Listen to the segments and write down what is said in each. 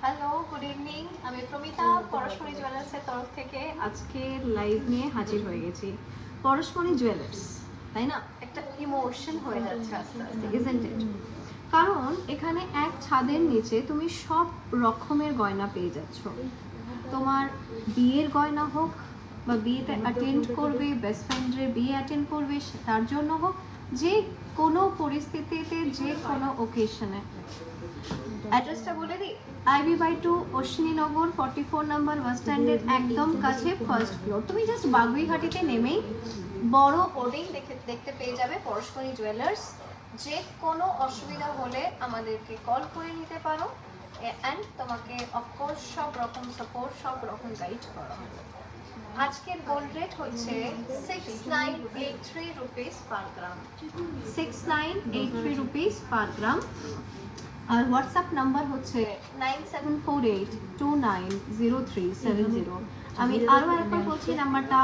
Hello, good evening. আমি প্রমিতা পরশমণি জুয়েলার্সের তরফ থেকে আজকে লাইভ নিয়ে হাজির হয়ে গেছি। পরশমণি জুয়েলার্স, তাই না? একটা ইমোশন হয়ে যাচ্ছে আস্তে আস্তে, ইজন্ট ইট? কারণ এখানে এক ছাদের নিচে তুমি সব রকমের গয়না পেয়ে যাচ্ছ। তোমার বিয়ের গয়না হোক, বা বিয়েতে অ্যাটেন্ড করবে, বেস্ট ফ্রেন্ডের বিয়ে অ্যাটেন্ড করবে তার জন্য হোক, যে কোনো পরিস্থিতিতে, যে কোনো ওকেশনে। অ্যাড্রেসটা বলে দিই, IB/2 অশ্বিনীনগর 44 নাম্বার বাস স্ট্যান্ডের একদম কাছে, ফার্স্ট ফ্লোর। তুমি জাস্ট বাগুইঘাটিতে নেমেই বড় হোর্ডিং দেখতে পেয়ে যাবে পরশমণি জুয়েলার্স। যে কোনো অসুবিধা হলে আমাদেরকে কল করে নিতে পারো, অ্যান্ড তোমাকে অফকোর্স সব রকম সাপোর্ট, সব রকম গাইড করা হবে। আজকের গোল্ড রেট হচ্ছে 6983 রুপিস পার গ্রাম, 6983 রুপিস পার গ্রাম। আর হোয়াটসঅ্যাপ নাম্বার হচ্ছে 9748290370। আমি আরও একবার বলছি নাম্বারটা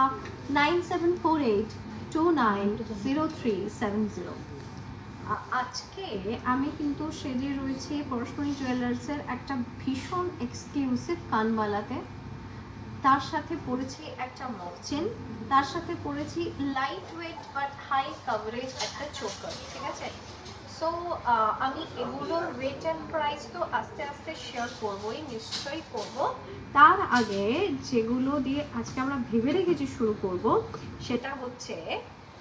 9748290370। আজকে আমি কিন্তু সেজে রয়েছি পরশমণি জুয়েলার্সের একটা ভীষণ এক্সক্লুসিভ কানবালাতে। তার সাথে পরেছি একটা মফচেন, তার সাথে পরেছি light weight but high coverage একটা চোকার, ঠিক আছে? সো আমি এগুলোর ওয়েট অ্যান্ড প্রাইস তো আস্তে আস্তে শেয়ার করবোই, নিশ্চয়ই করব। তার আগে যেগুলো দিয়ে আজকে আমরা ভেবে রেখেছি শুরু করব, সেটা হচ্ছে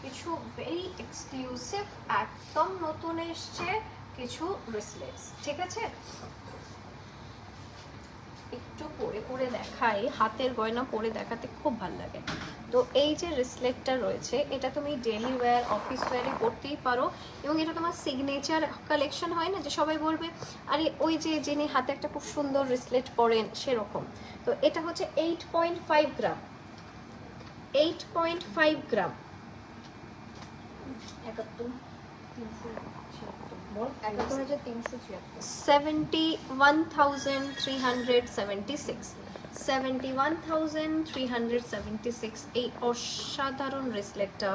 কিছু ভেরি এক্সক্লুসিভ, একদম নতুন এসছে কিছু ব্রেসলেটস, ঠিক আছে? একটু পরে দেখাই, হাতের গয়না পরে দেখাতে খুব ভালো লাগে। তো এই যে রিসলেটটা রয়েছে, এটা তুমি ডেলি ওয়্যার, অফিস ওয়্যারে করতেই পারো, এবং এটা তোমার সিগনেচার কালেকশন হয় না, যে সবাই বলবে আরে ওই যে যিনি হাতে একটা খুব সুন্দর রিসলেট পরেন, সেরকম। তো এটা হচ্ছে 8.5 গ্রাম, 8.5 গ্রাম, 71,376 এই অসাধারণ রিসলেটটা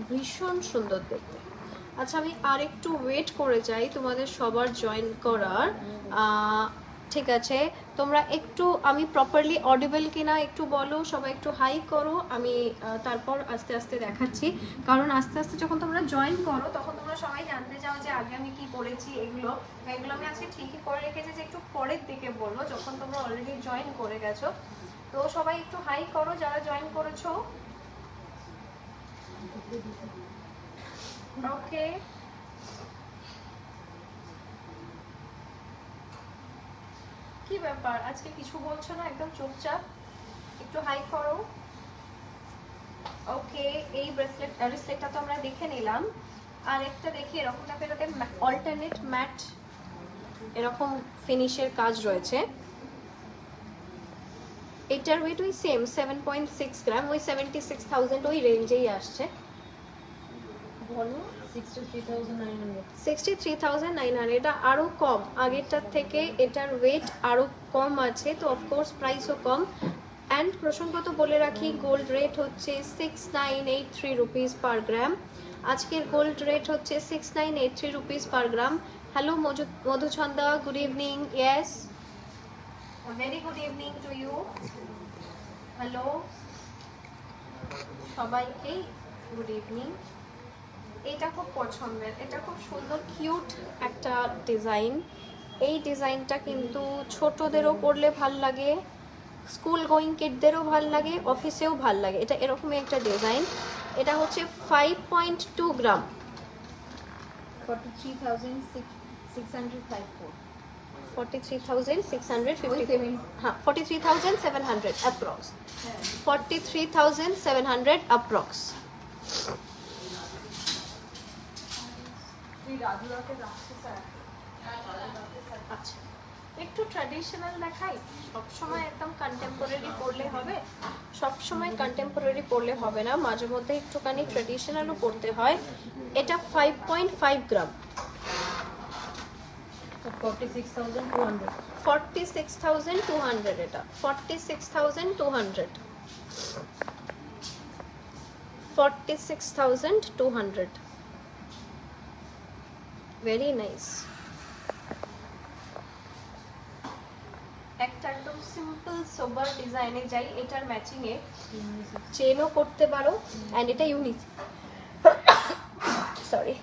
ভীষণ সুন্দর দেখতে। আচ্ছা, আমি আর একটু ওয়েট করে যাই তোমাদের সবার জয়েন করার, ঠিক আছে? তোমরা একটু, আমি প্রপারলি অডিবল কিনা একটু বলো, সবাই একটু হাই করো, আমি তারপর আস্তে আস্তে দেখাচ্ছি। কারণ আস্তে আস্তে যখন তোমরা জয়েন করো, তখন তোমরা সবাই জানতে চাও যে আগে আমি কি করেছি। এগুলো আমি আজকে ঠিকই করে রেখেছি যে একটু পরের দিকে বলবো, যখন তোমরা অলরেডি জয়েন করে গেছো। তো সবাই একটু হাই করো যারা জয়েন করেছো। ওকে, কি ব্যাপার আজকে কিছু বলছো না, একদম চুপচাপ? একটু হাই করো। ওকে, এই ব্রেসলেটটা তো আমরা দেখে নিলাম। আর একটা দেখি, এরকম টাইপের অল্টারনেট ম্যাট এরকম ফিনিশের কাজ রয়েছে। এটার ওয়েট ওই সেম 7.6 গ্রাম, ওই 76,000 ওই রেঞ্জেই আসছে। বলো, 63,900। এটা আরও কম আগেরটার থেকে, এটার ওয়েট আরও কম আছে, তো অফকোর্স প্রাইসও কম। অ্যান্ড প্রসঙ্গত বলে রাখি, গোল্ড রেট হচ্ছে 6983 রুপিস পার গ্রাম। আজকের গোল্ড রেট হচ্ছে 6983 rupees per gram. Hello Madhuchhanda, good evening. Yes, very good evening to you. Hello সবাইকেই গুড ইভিনিং। এটা খুব পছন্দের, এটা খুব সুন্দর কিউট একটা ডিজাইন। এই ডিজাইনটা কিন্তু ছোটদেরও পরলে ভাল লাগে, স্কুল গোয়িং কিডদেরও ভাল লাগে, অফিসেও ভাল লাগে। এটা এরকমই একটা ডিজাইন। এটা হচ্ছে 5.2 গ্রাম, 43,654, হ্যাঁ 43,700 অ্যাপ্রক্স, 43,700 অ্যাপ্রক্স। আচ্ছা, একটু ট্র্যাডিশনাল দেখাই। সবসময় একদম কন্টেম্পোরারি পরলে হবে? সবসময় কন্টেম্পোরারি পরলে হবে না, মাঝে মধ্যে একটুখানি ট্র্যাডিশনালও পরতে হয়। এটা 5.5 গ্রাম, 46,200, 46,200। এটা 46,200, 46,200। Very nice. একটা একদম সিম্পল সোবার ডিজাইনে যাই, এটার ম্যাচিং এ চেনও করতে পারো এন্ড এটা ইউনিক। সরি,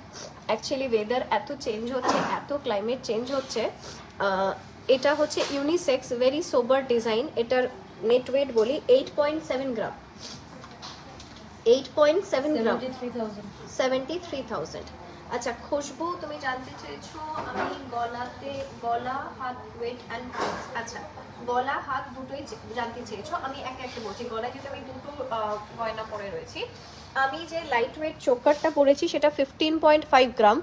অ্যাকচুয়ালি ওয়েদার এত চেঞ্জ হচ্ছে, এত ক্লাইমেট চেঞ্জ হচ্ছে, এটা হচ্ছে ইউনিসেক্স ভেরি সোবার ডিজাইন। এটার নেট ওয়েট বলি 8.7 গ্রাম, 8.7 গ্রাম, 73,000। আচ্ছা খুশবু তুমি জানতে চেয়েছো আমি গলা হাত ওয়েট অ্যান্ড প্রাইস। আচ্ছা গলা হাত দুটোই জানতে চেয়েছো, আমি একে একটা বলছি। গলায় যেহেতু আমি দুটো গয়না পরে রয়েছি, আমি যে লাইট ওয়েট চোকারটা পরেছি সেটা 15.5 গ্রাম।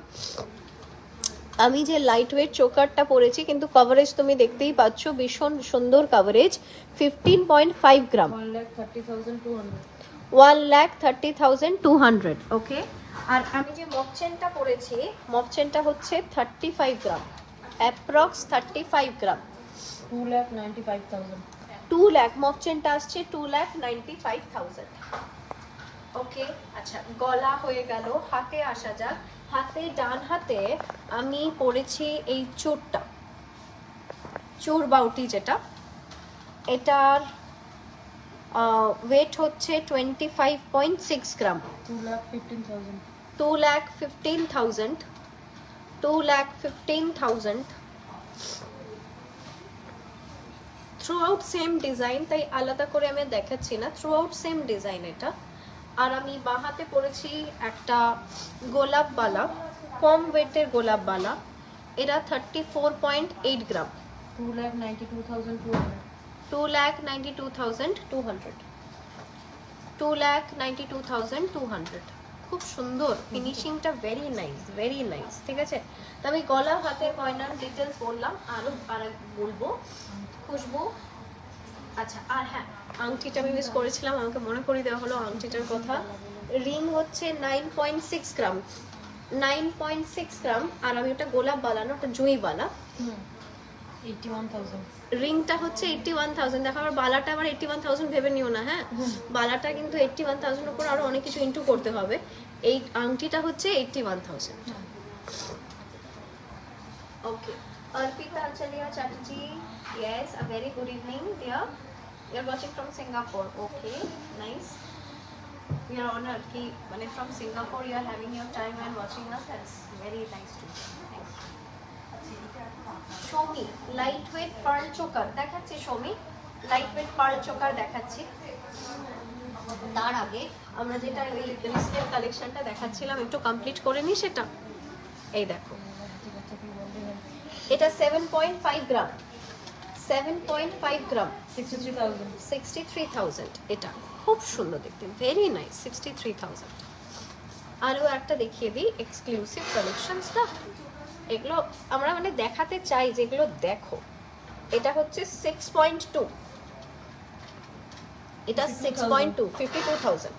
আমি যে লাইট ওয়েট চোকারটা পরেছি, কিন্তু কভারেজ তুমি দেখতেই পাচ্ছ ভীষণ সুন্দর কভারেজ, 15.5 গ্রাম, 1,30,200। ওকে, আর আমি যে মক চেনটা পরেছি, মক চেনটা হচ্ছে 35 গ্রাম, অ্যাপ্রক্স 35 গ্রাম, 2,95,000। 2 লাখ মক চেনটা আসছে 2,95,000। ওকে, আচ্ছা গলা হয়ে গেল, হাতে আসা যাক। হাতে ডান হাতে আমি পরেছি এই চোরটা, চোর বাউটি যেটা, এটার ওয়েট হচ্ছে 25.6 গ্রাম, 2,15,000। 2,15,000, 2,15,000। থ্রু আউট সেম ডিজাইন, তাই আলাদা করে আমি দেখাচ্ছি না, থ্রু আউট সেম ডিজাইন এটা। আর আমি বাঁ হাতে পরেছি একটা গোলাপ বালা, কম ওয়েটের গোলাপ বালা, এরা 34.8 গ্রাম, 2,92,200। 2,92,200, 2,92,200। খুব সুন্দর ফিনিশিংটা, ভেরি নাইস, ভেরি নাইস। ঠিক আছে, তো আমি গলা হাতের গয়নার ডিটেলস বললাম, আরো বলবো খুশবু। আচ্ছা আর হ্যাঁ, আংটিটা আমি মিস করেছিলাম, আমাকে মনে করিয়ে দেওয়া হলো আংটিটার কথা। রিং হচ্ছে 9.6 গ্রাম, 9.6 গ্রাম। আর আমি ওটা গোলাপ বানানো, ওটা জুঁই বালা, 81,000। রিংটা হচ্ছে 81,000। দেখো আমার বালাটা আবার 81,000 ভেবে নিও না, হ্যাঁ বালাটা কিন্তু 81,000 উপর আরো অনেক কিছু ইনটু করতে হবে। এই আংটিটা হচ্ছে 81,000। ওকে, Arpita আঞ্চলিয়া Chatterjee, yes, a very good evening dear, you're watching from Singapore, okay, nice, we are honored ki mane from Singapore you are having your time and watching us, that's very nice to hear, thank you. Shomi lightweight pearl choker দেখাচ্ছি, Shomi lightweight pearl choker দেখাচ্ছি। তার আগে আমরা যেটা ওই recent কালেকশনটা দেখাচ্ছিলাম একটু কমপ্লিট করে নি সেটা। এই দেখো এটা 7.5 গ্রাম, 7.5 গ্রাম, 63,000। 63,000। এটা খুব সুন্দর দেখতে, ভেরি নাইস, 63,000। আরও একটা দেখিয়ে দিই এক্সক্লুসিভ কালেকশনস না, এগুলো আমরা মানে দেখাতে চাই যেগুলো দেখো। এটা হচ্ছে 6.2, এটা 6.2, 52,000।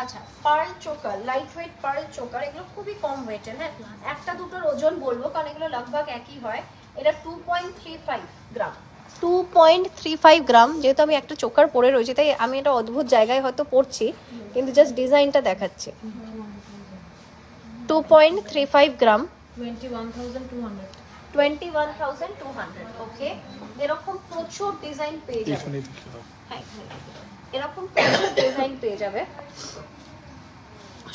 আচ্ছা pearl choker, light weight pearl choker, এগুলো খুবই কম ওয়েটের, হ্যাঁ একটা দুটোর ওজন বলবো কারণ এগুলো লগভগ একই হয়। এটা 2.35 গ্রাম, 2.35 গ্রাম। যেহেতু আমি একটা চোকার পরে রয়েছি তাই আমি এটা অদ্ভুত জায়গায় হয়তো পড়ছি, কিন্তু জাস্ট ডিজাইনটা দেখাচ্ছি। 2.35 গ্রাম, 21,200। 21,200। ওকে, এরকম প্রচুর ডিজাইন পেয়ে যাবে, হ্যাঁ এরকম প্রচুর ডিজাইন পেয়ে যাবে,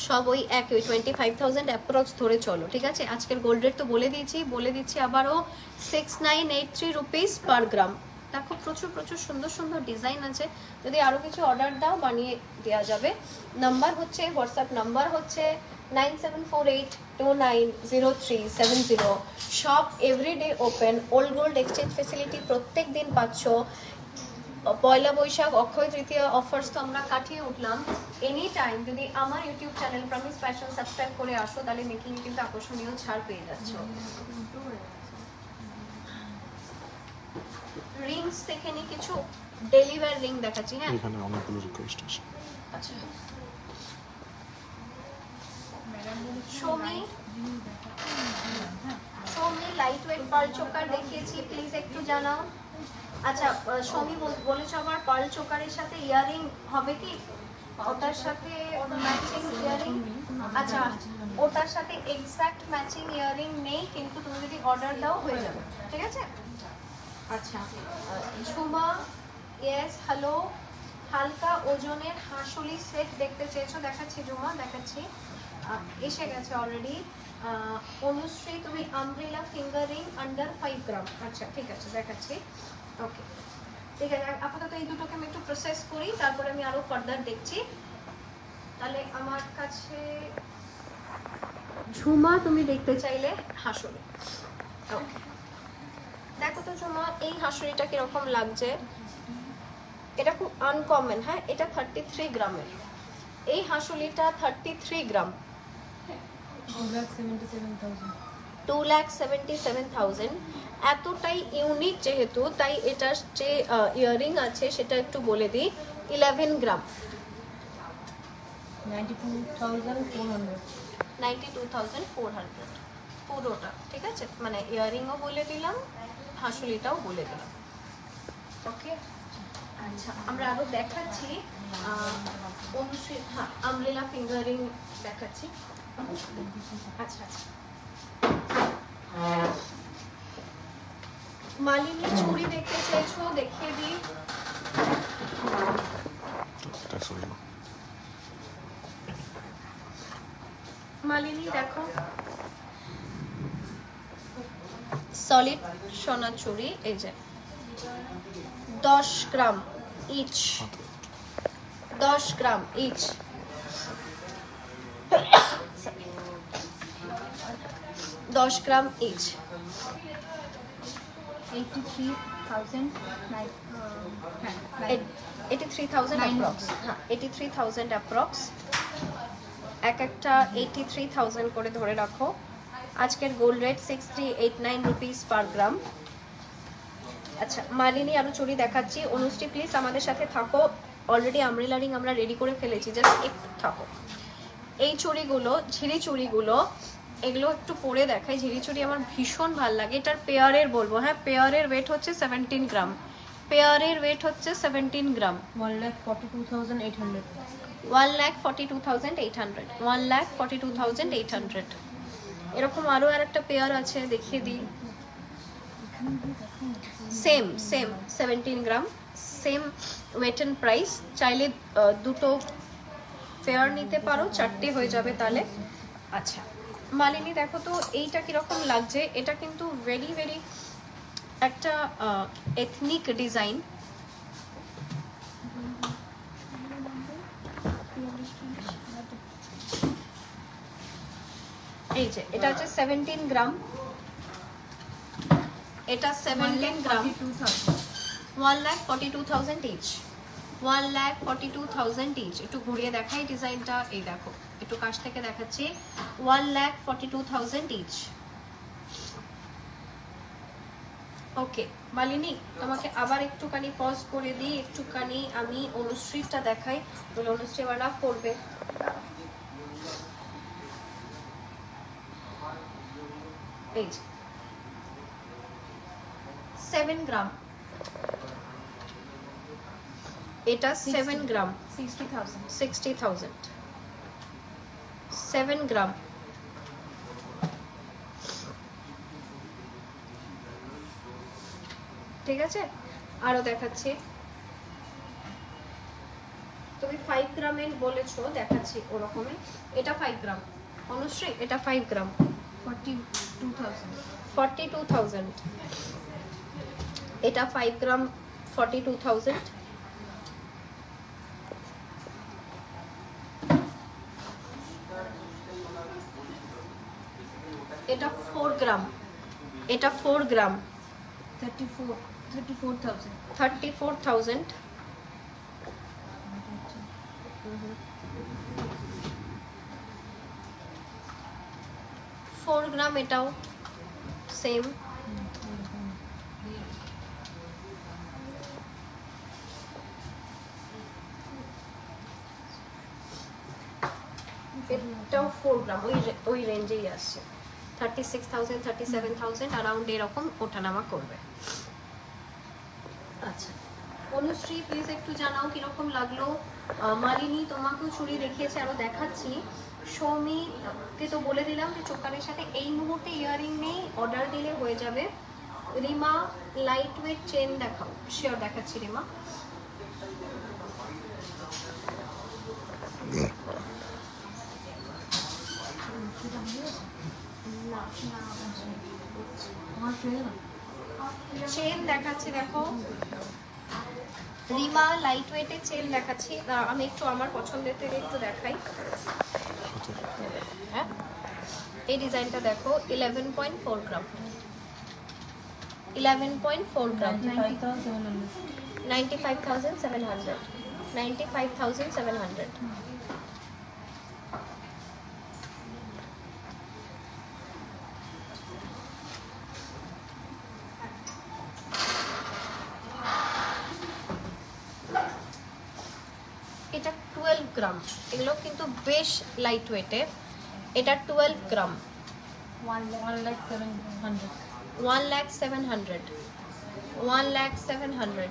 সব ওই একই, ওই 25,000 অ্যাপ্রক্স ধরে চলো। ঠিক আছে, আজকের গোল্ড রেট তো বলে দিচ্ছি আবারও 6983 রুপিস পার গ্রাম। দেখো প্রচুর প্রচুর সুন্দর সুন্দর ডিজাইন আছে, যদি আরও কিছু অর্ডার দাও বানিয়ে দেওয়া যাবে। নাম্বার হচ্ছে, হোয়াটসঅ্যাপ নাম্বার হচ্ছে 9748290370। Shop everyday open, old gold exchange facility প্রত্যেক দিন পাচ্ছ। পয়লা বৈশাখ, অক্ষয় তৃতীয়া অফার্স তো আমরা কাটিয়ে উঠলাম। এনি টাইম যদি আমার YouTube channel promise fashion subscribe করে আসো তাহলে মেকিং কিন্তু আকর্ষণীয় ছাড় পেয়ে যাচ্ছ। রিংস দেখে নি কিছু, ডেলিভার রিং দেখাচ্ছি। হ্যাঁ এখানে অনেকগুলো রিকোয়েস্ট আছে। আচ্ছা Shomi light weight pearl choker দেখিয়েছি, প্লিজ একটু জানাও। আচ্ছা সমি বলেছো আবার পার্ল চোকারের সাথে ইয়ারিং হবে কি? ওটার সাথে ম্যাচিং ইয়ারিং, আচ্ছা ওটার সাথে এক্সাক্ট ম্যাচিং ইয়ারিং নেই, কিন্তু তুমি যদি অর্ডার দাও হয়ে যাবে, ঠিক আছে? আচ্ছা ঝুমা, ইয়েস হ্যালো, হালকা ওজনের হাঁসুলি সেট দেখতে চেয়েছো, দেখাচ্ছি ঝুমা, দেখাচ্ছি, এসে গেছে অলরেডি। অনুশ্রী তুমি আমব্রেলা ফিঙ্গারিং আন্ডার 5 গ্রাম, আচ্ছা ঠিক আছে দেখাচ্ছি। ওকে ঠিক আছে, আপাতত এই দুটোকে আমি একটু প্রসেস করি, তারপরে আমি আরো ফার্দার দেখছি। তাহলে আমার কাছে ঝুমা তুমি দেখতে চাইলে হাঁসুলি, ওকে দেখো তো ঝুমা এই হাঁসুলিটা কিরকম লাগছে। এটা খুব আনকমন, হ্যাঁ এটা 33 গ্রামের, এই হাঁসুলিটা 33 গ্রাম, 2,77,000। এতটাই ইউনিক যেহেতু, তাই এটার যে ইয়ারিং আছে সেটা একটু বলে দিই, 11 গ্রাম, 92,400 পুরোটা, ঠিক আছে? মানে ইয়ারিংও বলে দিলাম, হাঁসুলিটাও বলে দিলাম, ওকে। আচ্ছা আমরা আরো দেখাচ্ছি, অনুশ্রী হ্যাঁ আমব্রেলা ফিঙ্গারিং দেখাচ্ছি। আচ্ছা আচ্ছা মালিনী চুড়ি দেখতে চাইছো, দেখিয়ে দিই। মালিনী দেখো, সলিড সোনা চুড়ি, এই যে 10 গ্রাম ইচ, 10 গ্রাম ইচ, 10 গ্রাম ইচ, 83,000 অ্যাপ্রক্স, হ্যাঁ 83,000 অ্যাপ্রক্স, এক একটা 83,000 করে ধরে রাখো। আজকের গোল্ড রেট 6389 রুপিস পার গ্রাম। আচ্ছা মালিনী আরো চুড়ি দেখাচ্ছি। অনুশ্রী প্লিজ আমাদের সাথে থাকো, অলরেডি আমব্রেলা রিং আমরা রেডি করে ফেলেছি, জাস্ট একটু থাকো। এই চুড়িগুলো ঝিরি চুড়িগুলো, এগুলো একটু পরে দেখাই। ঝিরি চুড়ি আমার ভীষণ ভালো লাগে, এটার পেয়ারের বলবো, হ্যাঁ পেয়ারের ওয়েট হচ্ছে 17 গ্রাম, পেয়ারের ওয়েট হচ্ছে 17 গ্রাম, 1,42,800, 1,42,800, 1,42,800। এরকম আরো আর একটা পেয়ার আছে, দেখিয়ে দিই। সেম 17 গ্রাম, সেম ওয়েট এন্ড প্রাইস। চাইলে দুটো পেয়ার নিতে পারো, 4টে হয়ে যাবে তাহলে। আচ্ছা মালিনী দেখো তো এইটা কিরকম লাগছে। এটা কিন্তু ভেরি ভেরি একটা এথনিক ডিজাইন। এই যে এটা হচ্ছে 17 গ্রাম, এটা 17 গ্রাম, 1,42,000 ইচ, 1,42,000 ইচ। একটু ঘুরিয়ে দেখাই ডিজাইনটা, এই দেখো একটু কাছ থেকে দেখাচ্ছি, 1,42,000 ইচ। ওকে মালিনী তোমাকে আবার একটুখানি পজ করে দিই, একটুখানি আমি অনুশ্রীটা দেখাই, বলে অনুশ্রী আবার রাগ করবে। এই যে 7 গ্রাম, এটা 7 গ্রাম, 60,000, 7 গ্রাম। ঠিক আছে আরো দেখাচ্ছি। তুমি 5 গ্রামের বলেছো, দেখাচ্ছি ওরকমই। এটা 5 গ্রাম অনুশ্রী, এটা 5 গ্রাম, 42,000। এটা 5 গ্রাম, 42,000। এটা 4 গ্রাম, এটা 4 গ্রাম, 34,000। 4 গ্রাম, এটাও সেম। এটাও 4 গ্রাম, ওই রেঞ্জেই আসছে, 36,000 37,000 অ্যারাউন্ড এরকম ওঠানামা করবে। আচ্ছা অনুশ্রী প্লিজ একটু জানাও কিরকম লাগলো। মালিনী তোমাকেও চুড়ি দেখিয়েছে, আরও দেখাচ্ছি। সৌমিকে তো বলে দিলাম যে চোকারের সাথে এই মুহূর্তে ইয়ারিং নেই, অর্ডার দিলে হয়ে যাবে। রিমা লাইট ওয়েট চেন দেখাও। শিওর দেখাচ্ছি রিমা। চেন দেখাচ্ছি, দেখো রিমা লাইট ওয়েটের চেন দেখাচ্ছি। আমি একটু আমার পছন্দের থেকে একটু দেখাই। হ্যাঁ এই ডিজাইনটা দেখো 11.4 গ্রাম, 11.4 গ্রাম, 95,700, 95,700। এটা 12 গ্রাম, এগুলো কিন্তু বেশ লাইট ওয়েটের। এটা 12 গ্রাম, 1,07,000, 1,07,000, 1,07,000,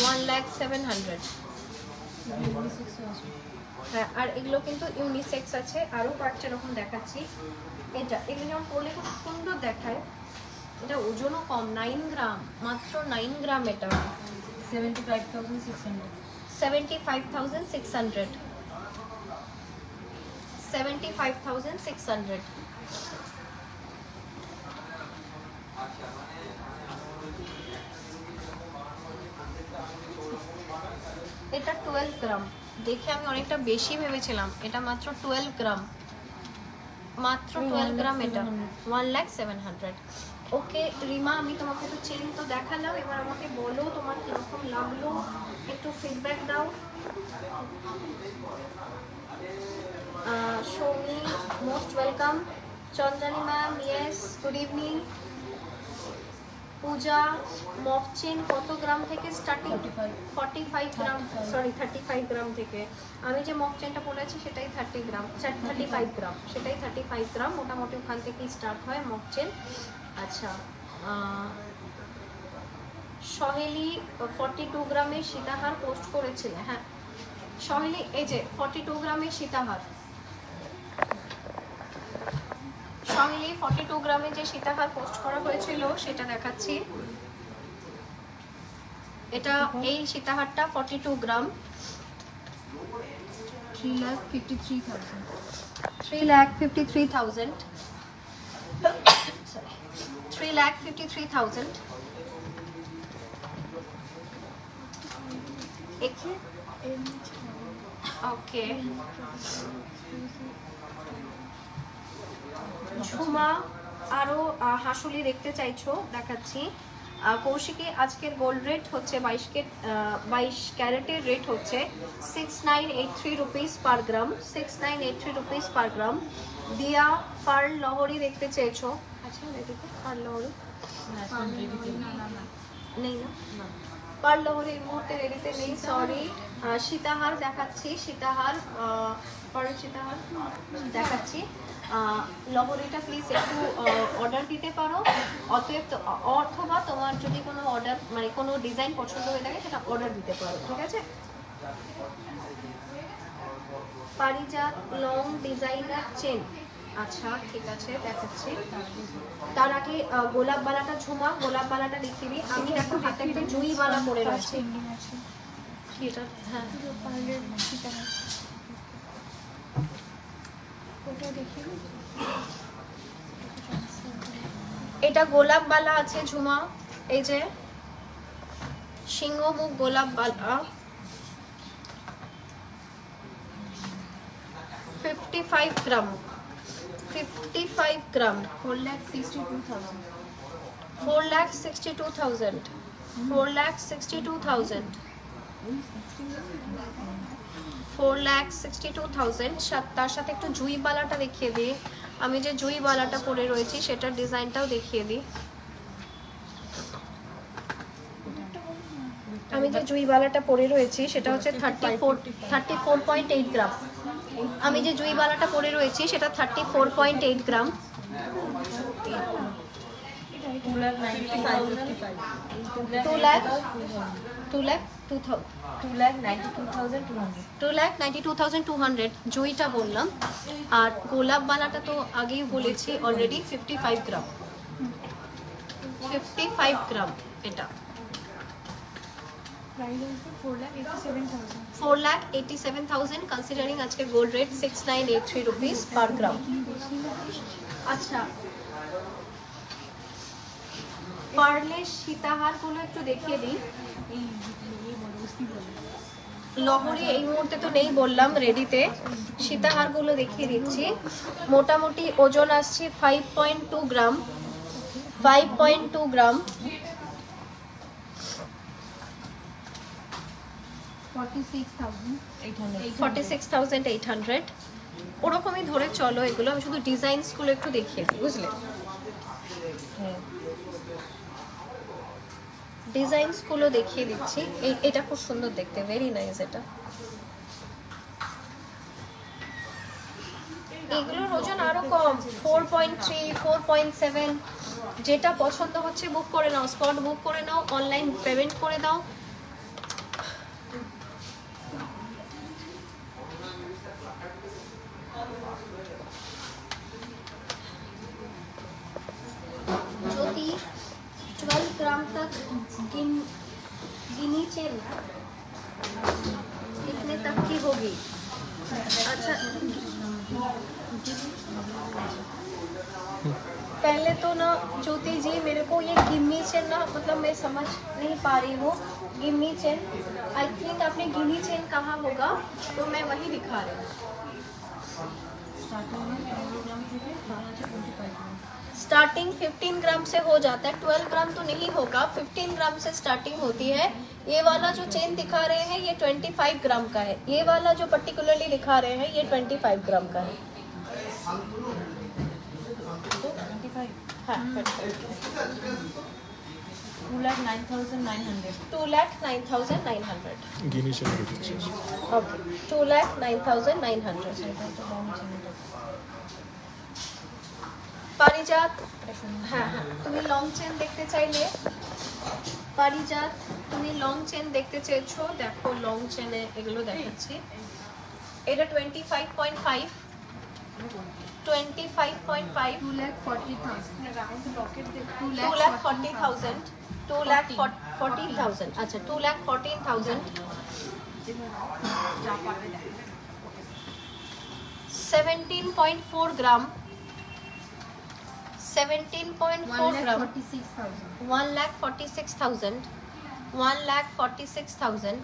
1,07,000। হ্যাঁ আর এগুলো কিন্তু ইউনিসেক্স আছে। আরও কয়েকটা রকম দেখাচ্ছি। এগুলো যেমন পরলে খুব সুন্দর দেখায়। এটা ওজনও কম, 9 গ্রাম, মাত্র 9 গ্রাম। এটা 75,600, 75,600, 75,600। এটা 12 গ্রাম, দেখে আমি অনেকটা বেশি ভেবেছিলাম। এটা মাত্র 12 গ্রাম, মাত্র 12 গ্রাম। এটা 1,07,000। ওকে রিমা, আমি তোমাকে তো চেন তো দেখালাম, এবার আমাকে বলো তোমার কিরকম লাগলো, একটু ফিডব্যাক দাও। Soumi most welcome. Chandrani ma'am yes, good evening. Puja মফ চেন কত গ্রাম থেকে স্টার্টিং? 45 গ্রাম, সরি 35 গ্রাম থেকে। আমি যে মফ চেনটা পড়েছি সেটাই 30 গ্রাম, 35 গ্রাম, সেটাই 35 গ্রাম। মোটামুটি ওখান থেকেই স্টার্ট হয় মফ চেন। আচ্ছা সহেলি 42 গ্রামের সীতাহার পোস্ট করেছিলে। হ্যাঁ সহেলি, এই যে 42 গ্রামের সীতাহার, সহেলি 42 গ্রামের যে সীতাহার পোস্ট করা হয়েছিল সেটা দেখাচ্ছি। এটা এই সীতাহারটা 42 গ্রাম, 3,53,000, 3,53,000, 3,53,000। ওকে ঝুমা আরো হাসুলি দেখতে চাইছো, দেখাচ্ছি। কৌশিকী আজকের গোল্ড রেট হচ্ছে 22 ক্যারেটের রেট হচ্ছে 6983 রুপিস পার গ্রাম, 6983 রুপিস পার গ্রাম। দিয়া পার্ল লহরি দেখতে চেয়েছো। আচ্ছা এদিকে পার্ল লহরি নেই না, পার্ল লহরি এই মুহূর্তে রেডিতে নেই, সরি। সীতাহার দেখাচ্ছি, সীতাহার পরের সীতাহার দেখাচ্ছি। লহরিটা প্লিজ একটু অর্ডার দিতে পারো, অথবা তোমার যদি কোনো অর্ডার মানে কোনো ডিজাইন পছন্দ হয়ে থাকে সেটা অর্ডার দিতে পারো, ঠিক আছে। পারিজাত লং ডিজাইনার চেন, আচ্ছা ঠিক আছে দেখাচ্ছি। তার আগে গোলাপ বালাটা ঝুমা, গোলাপ বালাটা দেখিয়ে দিই। আমি দেখো হাতে একটা জুই বালা পরে রয়েছে। হ্যাঁ এটা গোলাপ বালা আছে ঝুমা, এই যে সিংহমুখ গোলাপ বালা, 55 গ্রাম, 55 গ্রাম, 4,62,000, 4,62,000, 4,62,000, 4,62,000। তার সাথে একটু জুই বালাটা দেখিয়ে দিই। আমি যে জুই বালাটা পরে রয়েছি সেটার ডিজাইনটাও দেখিয়ে দিই। আমি যে জুই বালাটা পরে রয়েছি সেটা হচ্ছে 34.8 গ্রাম। আমি যে জুই বালাটা পরে রয়েছি সেটা 34.8 গ্রাম। 2,92,200 জয়টা বললাম। আর গোলাপ বালাটা তো আগেই বলেছি অলরেডি 55 গ্রাম, 55 গ্রাম এটা 4,87,000 কনসিডারিং আজকে গোল্ড রেট 6983 রুপিস পার গ্রাম। আচ্ছা, পার্লের সীতাহারগুলো একটু দেখিয়ে দিই। লহরি এই মুহূর্তে তো নেই বললাম রেডিতে, সীতাহারগুলো দেখিয়ে দিচ্ছি। মোটামুটি ওজন আসছে 5.2 গ্রাম, 5.2 গ্রাম, 46,800 ওরকমই ধরে চলো এগুলো। আমি শুধু ডিজাইনসগুলো একটু দেখিয়ে দিই, বুঝলে? ডিজাইনসগুলো দেখিয়ে দিচ্ছি। এটা খুব সুন্দর দেখতে, ভেরি নাইস। এটা এগুলোর ওজন আরো কম, 4.3, 4.7। যেটা পছন্দ হচ্ছে বুক করে নাও, স্পট বুক করে নাও, অনলাইন পেমেন্ট করে দাও। যদি 12 ग्राम तक गिनी चेन कितने तक की होगी? अच्छा, पहले तो ना ज्योति जी मेरे को ये गिन्नी चेन ना, मतलब मैं समझ नहीं पा रही हूँ। गिन्नी चेन, आई थिंक आपने गिनी चेन कहा होगा, तो मैं वही दिखा रही हूँ। स्टार्टिंग 15 ग्राम से हो जाता है, 12 ग्राम तो नहीं होगा, 15 ग्राम से स्टार्टिंग होती है। ये वाला जो चेन दिखा रहे हैं ये 25 ग्राम का है। ये वाला जो पर्टिकुलरली दिखा रहे हैं ये 25 ग्राम का है। हाँ, 2,09,900 2,09,900 गिनी चेन ओके, 2,09,900। পারিজাত, হ্যাঁ হ্যাঁ, তুমি লং চেন দেখতে চাইলে, পারিজাত তুমি লং চেন দেখতে চেয়েছো, দেখো লং চেনে এগুলো দেখাচ্ছি। এটা 25.5, 25.5, 2,40,000, 2,40,000, আচ্ছা 2,14,000, 17.4 গ্রাম, 17.4 গ্রাম, 1,46,000, 1,46,000,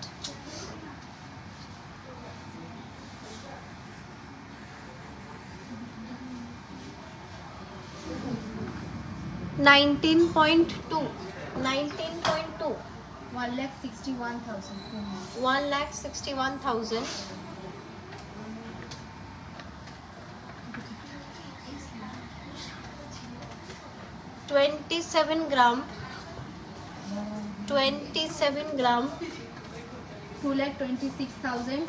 19.2, 19.2, 1,61,000, 1,61,000, 27 গ্রাম, 27 গ্রাম, 2,26,700,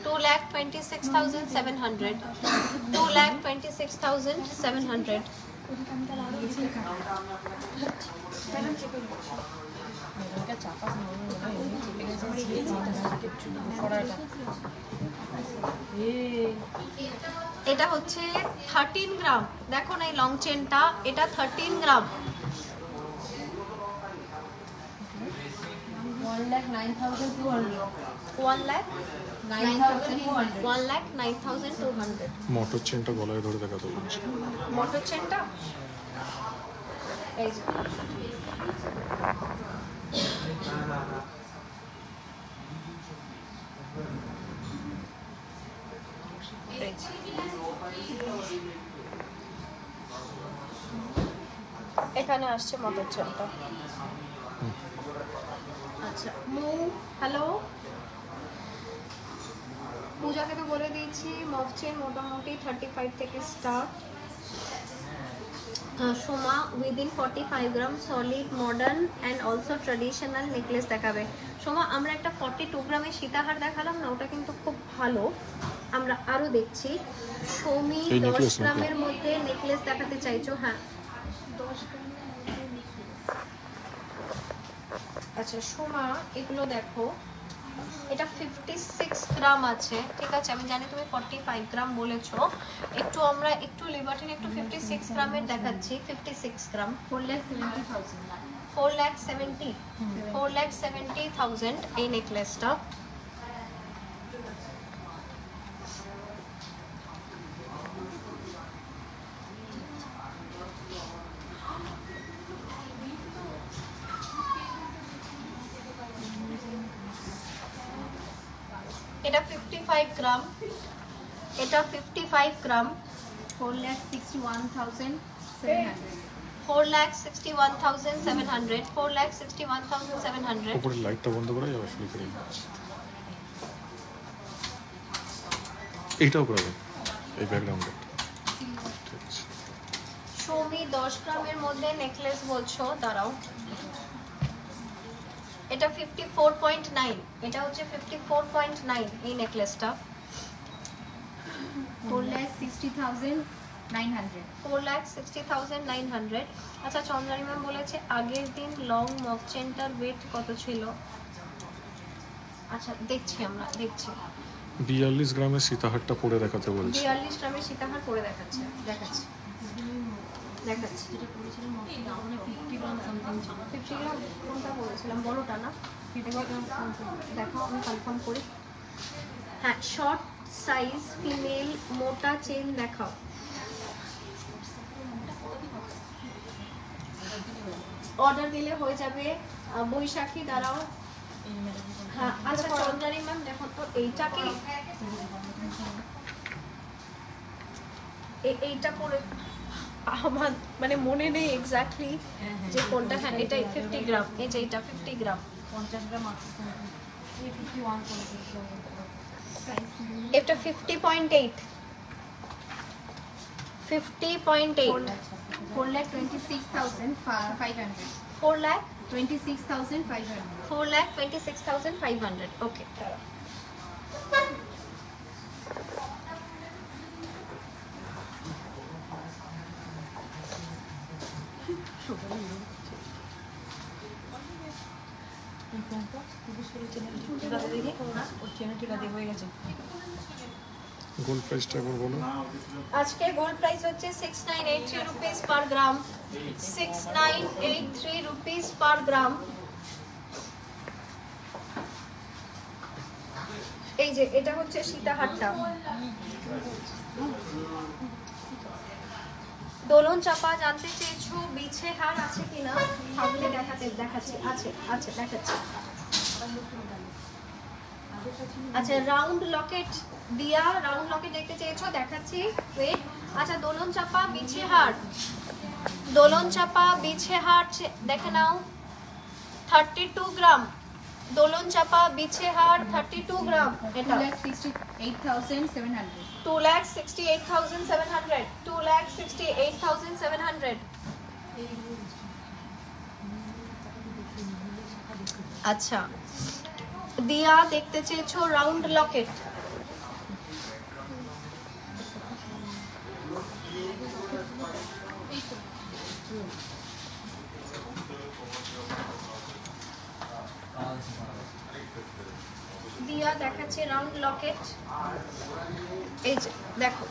2,26,700, 2,26,700, এটা হচ্ছে 13 গ্রাম। দেখো না এই লং চেনটা, এটা 13 গ্রাম, 1,09,200, 1,09,200। মোটর চেনটা গলায় ধরে দেখাতে বলছি। মোটর চেনটা এই যে, এখানে আসছে মোটর চেনটা। আচ্ছা, হ্যালো, পূজাকে তো বলে দিয়েছি মফ চেন মোটামুটি 35 থেকে start. Soma within 45 gram solid modern and also traditional necklace দেখাবে। সোমা আমরা একটা 42 গ্রামের সীতাহার দেখালাম না, ওটা কিন্তু খুব ভালো। আমরা আরও দেখছি। সৌমি 10 গ্রামের মধ্যে নেকলেস দেখাতে চাইছো? হ্যাঁ, 10 গ্রাম আচ্ছা সোমা এগুলো দেখো, এটা 56 গ্রাম আছে, ঠিক আছে? আমি জানি তুমি 45 গ্রাম বলেছো, আমরা একটু লিবার্টিন একটু 56 গ্রামের দেখাচ্ছি। 56 গ্রাম 4,70,000 4,70,000 এই নেকলেসটা। এটা 55 গ্রাম, এটা 55 গ্রাম 4,61,700 4,61,700 4,61,700 উপরে লাইটটা বন্ধ করা যাবে ফ্লিকারিং? এইটাও করা যাবে, এই ব্যাকগ্রাউন্ডটা। ঠিক আছে। সৌমি 10 গ্রামের মধ্যে নেকলেস বলছো, দাঁড়াও। এটা 54.9, এটা হচ্ছে 54.9 এই নেকলেসটা। 4,60,900 4,60,900। আচ্ছা চন্দ্রানী ম্যাম বলেছে আগের দিন লং মক চেনটার ওয়েট কত ছিল? আচ্ছা দেখছি, আমরা দেখছি। 42 গ্রামের সীতাহারটা পরে দেখাতে বলছে। 42 গ্রামের সীতাহার পরে দেখাচ্ছে, দেখাচ্ছি দেখাচ্ছি। 50 গ্রাম সামথিং ছিল। 50 গ্রাম কোনটা বলেছিলাম, বড়টা না? দেখো আমি কনফার্ম করি। হ্যাঁ, শর্ট সাইজ ফিমেল মোটা চেন দেখাও। অর্ডার দিলে হয়ে যাবে। বৈশাখী দাঁড়াও। হ্যাঁ আচ্ছা চন্দ্রানী ম্যাম দেখো তো এইটা কি, এইটা পরে আমার মানে মনে নেই এক্স্যাক্টলি যে কোনটা। হ্যাঁ এটাই 50 গ্রাম, এই যে এটা 50 গ্রাম 50 গ্রাম আছে। 51 এটা 50.8 50.8 4,26,500 4,26,500 4,26,500 ওকে। গোল্ড প্রাইসটা একবার বলো। আজকে গোল্ড প্রাইস হচ্ছে 6983 রুপিস পার গ্রাম 6983 রুপিস পার গ্রাম। এই যে এটা হচ্ছে সীতাহারটা। দোলন চাপা জানতে চেয়েছো বিছে হার আছে কিনা? থাকলে দেখাচ্ছি। আছে দেখাচ্ছি। আচ্ছা রাউন্ড লকেট দিয়া, রাউন্ড লকেট দেখতে চেয়েছো, দেখাচ্ছি ওয়েট। আচ্ছা দোলন চাপা বিছে হার, দোলন চাপা বিছে হার দেখে নাও 32 গ্রাম। দোলন চাপা বিছে হার 32 গ্রাম। এটা 2,68,700 2,68,700 2,68,700। আচ্ছা দিয়া দেখতে চেয়েছো রাউন্ড লকেট। দিয়া দেখাচ্ছে রাউন্ড লকেট, এই যে দেখো।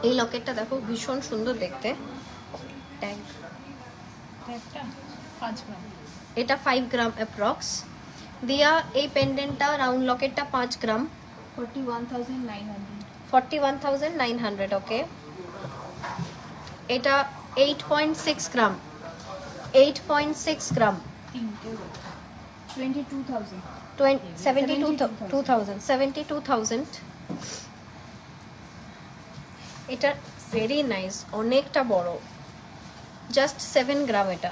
এই লকেটটা দেখো ভীষণ সুন্দর দেখতে। ট্যাগ একটা 5 গ্রাম। এটা 5 গ্রাম অ্যাপ্রক্স। দিয়া এই পেন্ডেন্টটা রাউন্ড লকেটটা 5 গ্রাম 41,900 41,900 ওকে। এটা 8.6 গ্রাম 8.6 গ্রাম 22,000 72,000 এটা ভেরি নাইস, অনেকটা বড়, জাস্ট 7 গ্রাম। এটা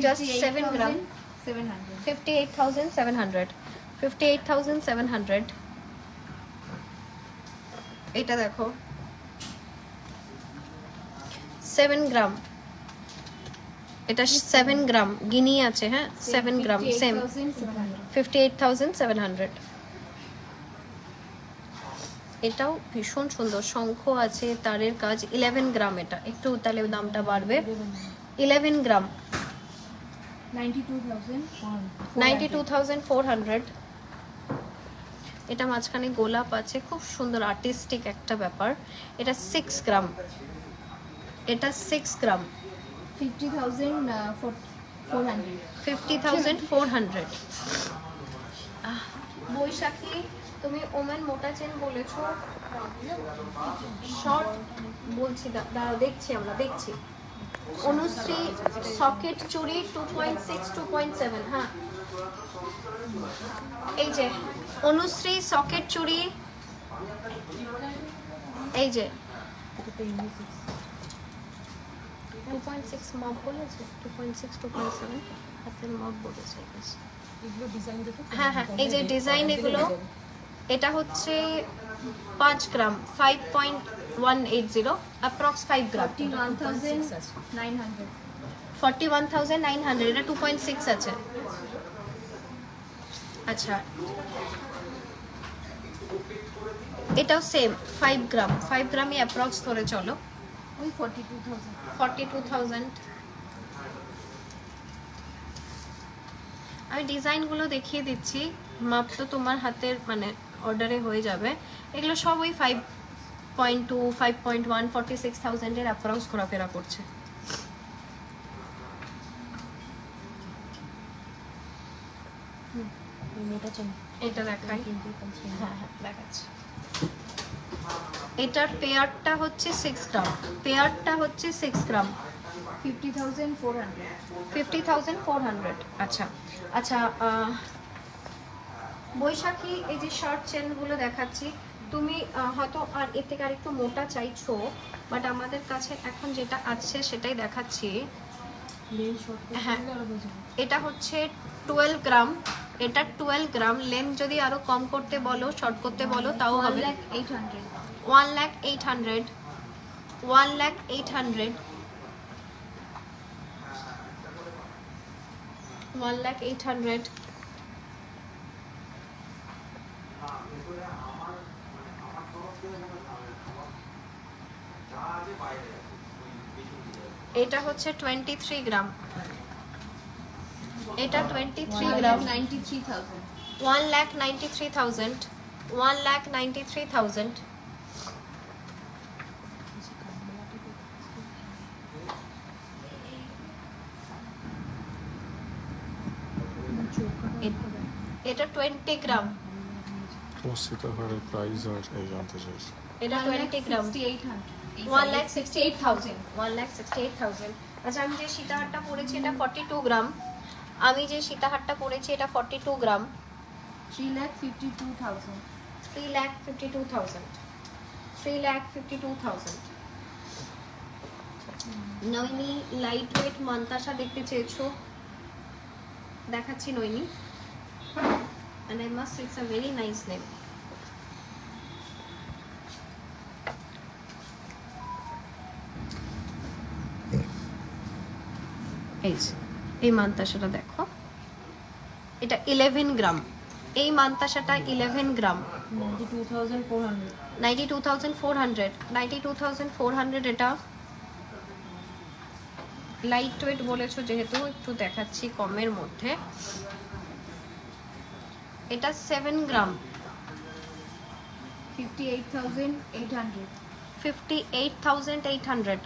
জাস্ট 7 গ্রাম 58,700 58,700। এটা দেখো 7 গ্রাম, এটা 7 গ্রাম গিনি আছে। হ্যাঁ 7 গ্রাম সেম 58,700। এটাও ভীষণ সুন্দর, শঙ্খ আছে, তারের কাজ, 11 গ্রাম। এটা একটু তাহলে দামটা বাড়বে, 11 গ্রাম 92,400। এটা মাঝখানে গোলাপ আছে, খুব সুন্দর আর্টিস্টিক একটা ব্যাপার। এটা 6 গ্রাম, এটা 6 গ্রাম 50,400। বৈশাখী তুমি ওমেন মোটা চেন বলেছো, শর্ট বলছি, দাঁড়াও দেখছি, আমরা দেখছি। অনুশ্রী সকেট চুড়ি 2.6 2.7। হ্যাঁ এই যে অনুশ্রী সকেট চুড়ি, এই যে 2.6 মপ বলেছে, 2.6 2.7 হাতের মপ বলেছে। হ্যাঁ হ্যাঁ এই যে ডিজাইন এগুলো, এটা হচ্ছে 5 গ্রাম 5.180 অ্যাপ্রক্স 5 গ্রাম 41,900। এটা 2.6 আছে। আচ্ছা এটাও সেম 5 গ্রাম, 5 গ্রামই অ্যাপ্রক্স ধরে চলো, ওই 42,000। 42,000। আমি ডিজাইনগুলো দেখিয়ে দিচ্ছি, মাপ তো তোমার হাতের মানে অর্ডারে হয়ে যাবে। এগুলো সব ওই 5.2 5.1 46,000 এর অ্যাপ্রক্স ঘোরাফেরা করছে। এটা দেখাই, হ্যাঁ হ্যাঁ দেখাচ্ছি। এটার পেয়ারটা হচ্ছে 6 গ্রাম, পেয়ারটা হচ্ছে 6 গ্রাম 50,400। আচ্ছা আচ্ছা বৈশাখী এই যে শর্ট চেনগুলো দেখাচ্ছি, তুমি হয়তো আর এর থেকে আরেকটু মোটা চাইছো, বাট আমাদের কাছে এখন যেটা আছে সেটাই দেখাচ্ছি। হ্যাঁ এটা হচ্ছে 12 গ্রাম, এটা 12 গ্রাম। লেন্থ যদি আরো কম করতে বলো, শর্ট করতে বলো তাও হবে। 1,08,000 1,08,000। এটা হচ্ছে 23 গ্রাম, এটা 23 গ্রাম 93,000। 1,93,000 1,93,000। এটা 20 গ্রাম, ও সীতাহারের প্রাইস আর এই জানতে চাইছি। এটা 20 গ্রাম 1,68,000 1,68,000। আচ্ছা আমি যে সীতাহারটা পরেছি এটা 42 গ্রাম, আমি যে সীতাহারটা পরেছি এটা 42 গ্রাম 3,52,000। 3,52,000। নইনি লাইট ওয়েট মান্তাসা দেখতে চেয়েছো, দেখাচ্ছি নইনি। and I must say it's a very nice name. এই মান্তাসাটা দেখো, এটা 11 গ্রাম। এই মান্তাসাটা 11 গ্রাম 92,400। এটা লাইট ওয়েট বলেছো যেহেতু একটু দেখাচ্ছি কমের মধ্যে। এটা 7 গ্রাম 58,800। 58,800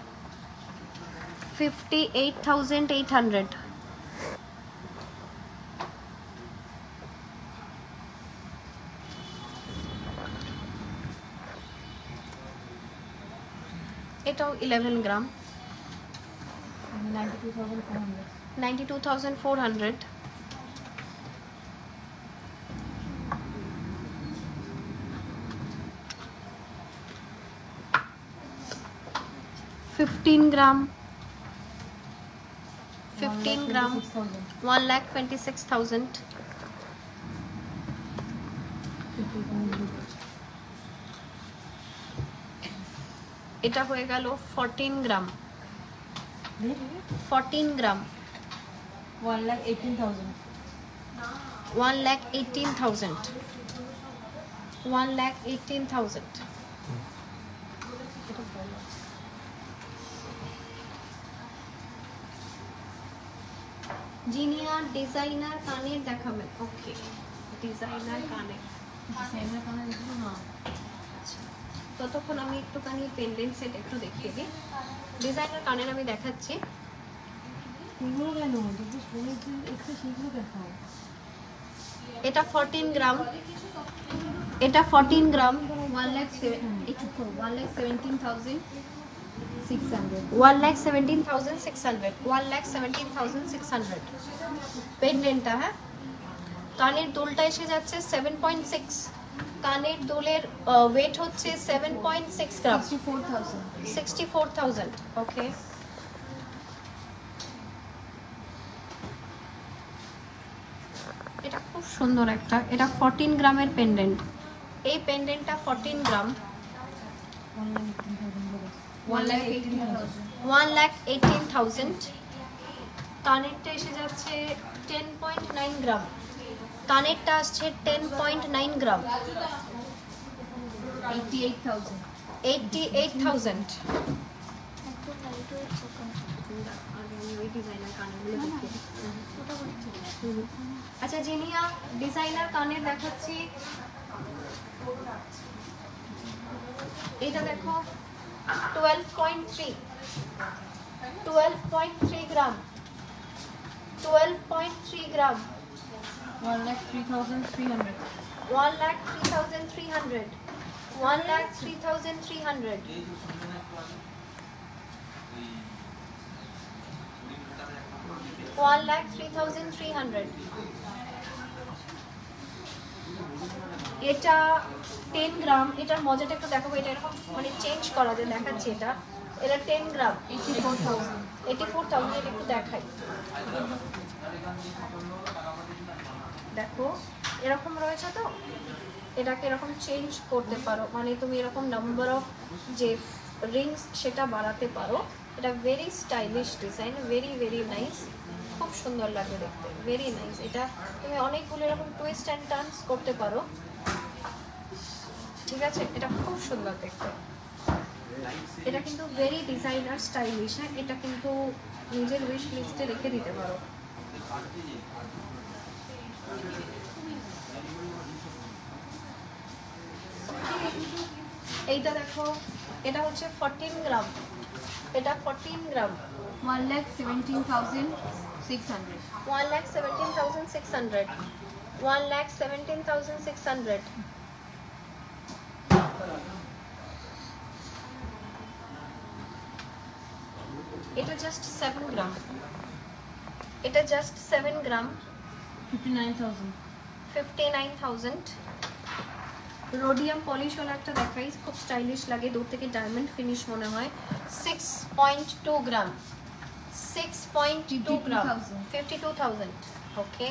58,800। এটাও 11 গ্রাম 92,400। $15 ग्राम 1,26,000। এটা হয়ে গেল 14 গ্রাম 1,18,000 1,18,000। জিনিয়া ডিজাইনার কানের দেখাবেন? ওকে, ডিজাইনার কানের। আচ্ছা, ততক্ষণ আমি একটুখানি পেন্ডেন্ট সেট একটু দেখিয়ে দিই। ডিজাইনার কানের আমি দেখাচ্ছি। এটা 14 গ্রাম, এটা 14 গ্রাম, 1,17,600, 1,17,600 পেন্ডেন্টটা। হ্যাঁ, কানের দুলটা এসে যাচ্ছে 7.6, কানের দুলের ওয়েট হচ্ছে 7.6 গ্রাম, 64,000। ওকে, এটা খুব সুন্দর একটা, এটা 14 গ্রামের পেন্ডেন্ট। এই পেন্ডেন্টটা 14 গ্রাম, 1,18,000। কানেরটা এসে যাচ্ছে 10.9 গ্রাম, কানেরটা আসছে 10.9 গ্রাম, 88,000। আচ্ছা, জিনিয়া ডিজাইনার কানের দেখাচ্ছি। এটা দেখো 12.3 গ্রাম, 12.3 গ্রাম, 1,03,300, 1,03,300, 1,03,300। এটা 10 গ্রাম। এটার মজাটা একটু দেখাবো, এটা এরকম মানে চেঞ্জ করা যায়, দেখাচ্ছি। এটা 10 গ্রাম, 84,000। এটা একটু দেখাই, দেখো এরকম রয়েছে তো, এটাকে এরকম চেঞ্জ করতে পারো, মানে তুমি এরকম নাম্বার অফ যে রিংস সেটা বাড়াতে পারো। এটা very stylish design, very very nice, খুব সুন্দর লাগে দেখতে, ভেরি নাইস। এটা তুমি অনেকগুলো এরকম টুইস্ট অ্যান্ড টার্নস করতে পারো, ঠিক আছে? এটা খুব সুন্দর দেখতে। এটা কিন্তু ভেরি ডিজাইনার স্টাইলিশ। হ্যাঁ, এটা কিন্তু নিজের উইশ লিস্টে রেখে দিতে পারো। এইটা দেখো, এটা হচ্ছে 14 গ্রাম, এটা 14 গ্রাম, 1,17,600, 1,17,600, 1,17,600। এটা জাস্ট 7 গ্রাম, এটা জাস্ট 7 গ্রাম, 59,000, 59,000। রোডিয়াম পলিশ ওয়ালা একটা দেখাই, খুব স্টাইলিশ লাগে, দূর থেকে ডায়মন্ড ফিনিশ মনে হয়। 6.2 গ্রাম, 6.2 গ্রাম, 52,000। ওকে,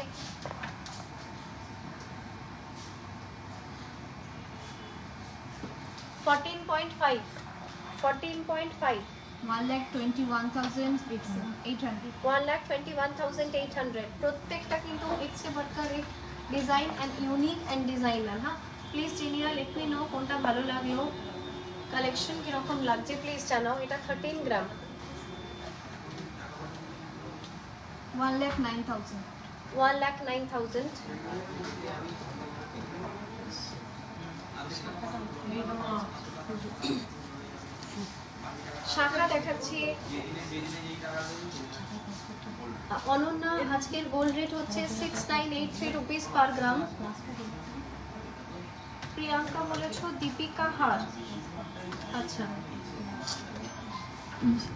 $14.5, 1,21,800, 1,21,800। প্রত্যেকটা কিন্তু এক্সে বাটকার এক design and unique and designer. হ্যাঁ, please Zinia let me know কোনটা ভালো লাগলো, কালেকশন কিরকম লাগছে প্লিজ জানাও। এটা 13 গ্রাম, 1,09,000, 1,09,000। শাখা দেখাচ্ছি। অনন্যা, আজকের গোল্ড রেট হচ্ছে 6,983 রুপিস পার গ্রাম। প্রিয়াঙ্কা বলেছো দীপিকা হার। আচ্ছা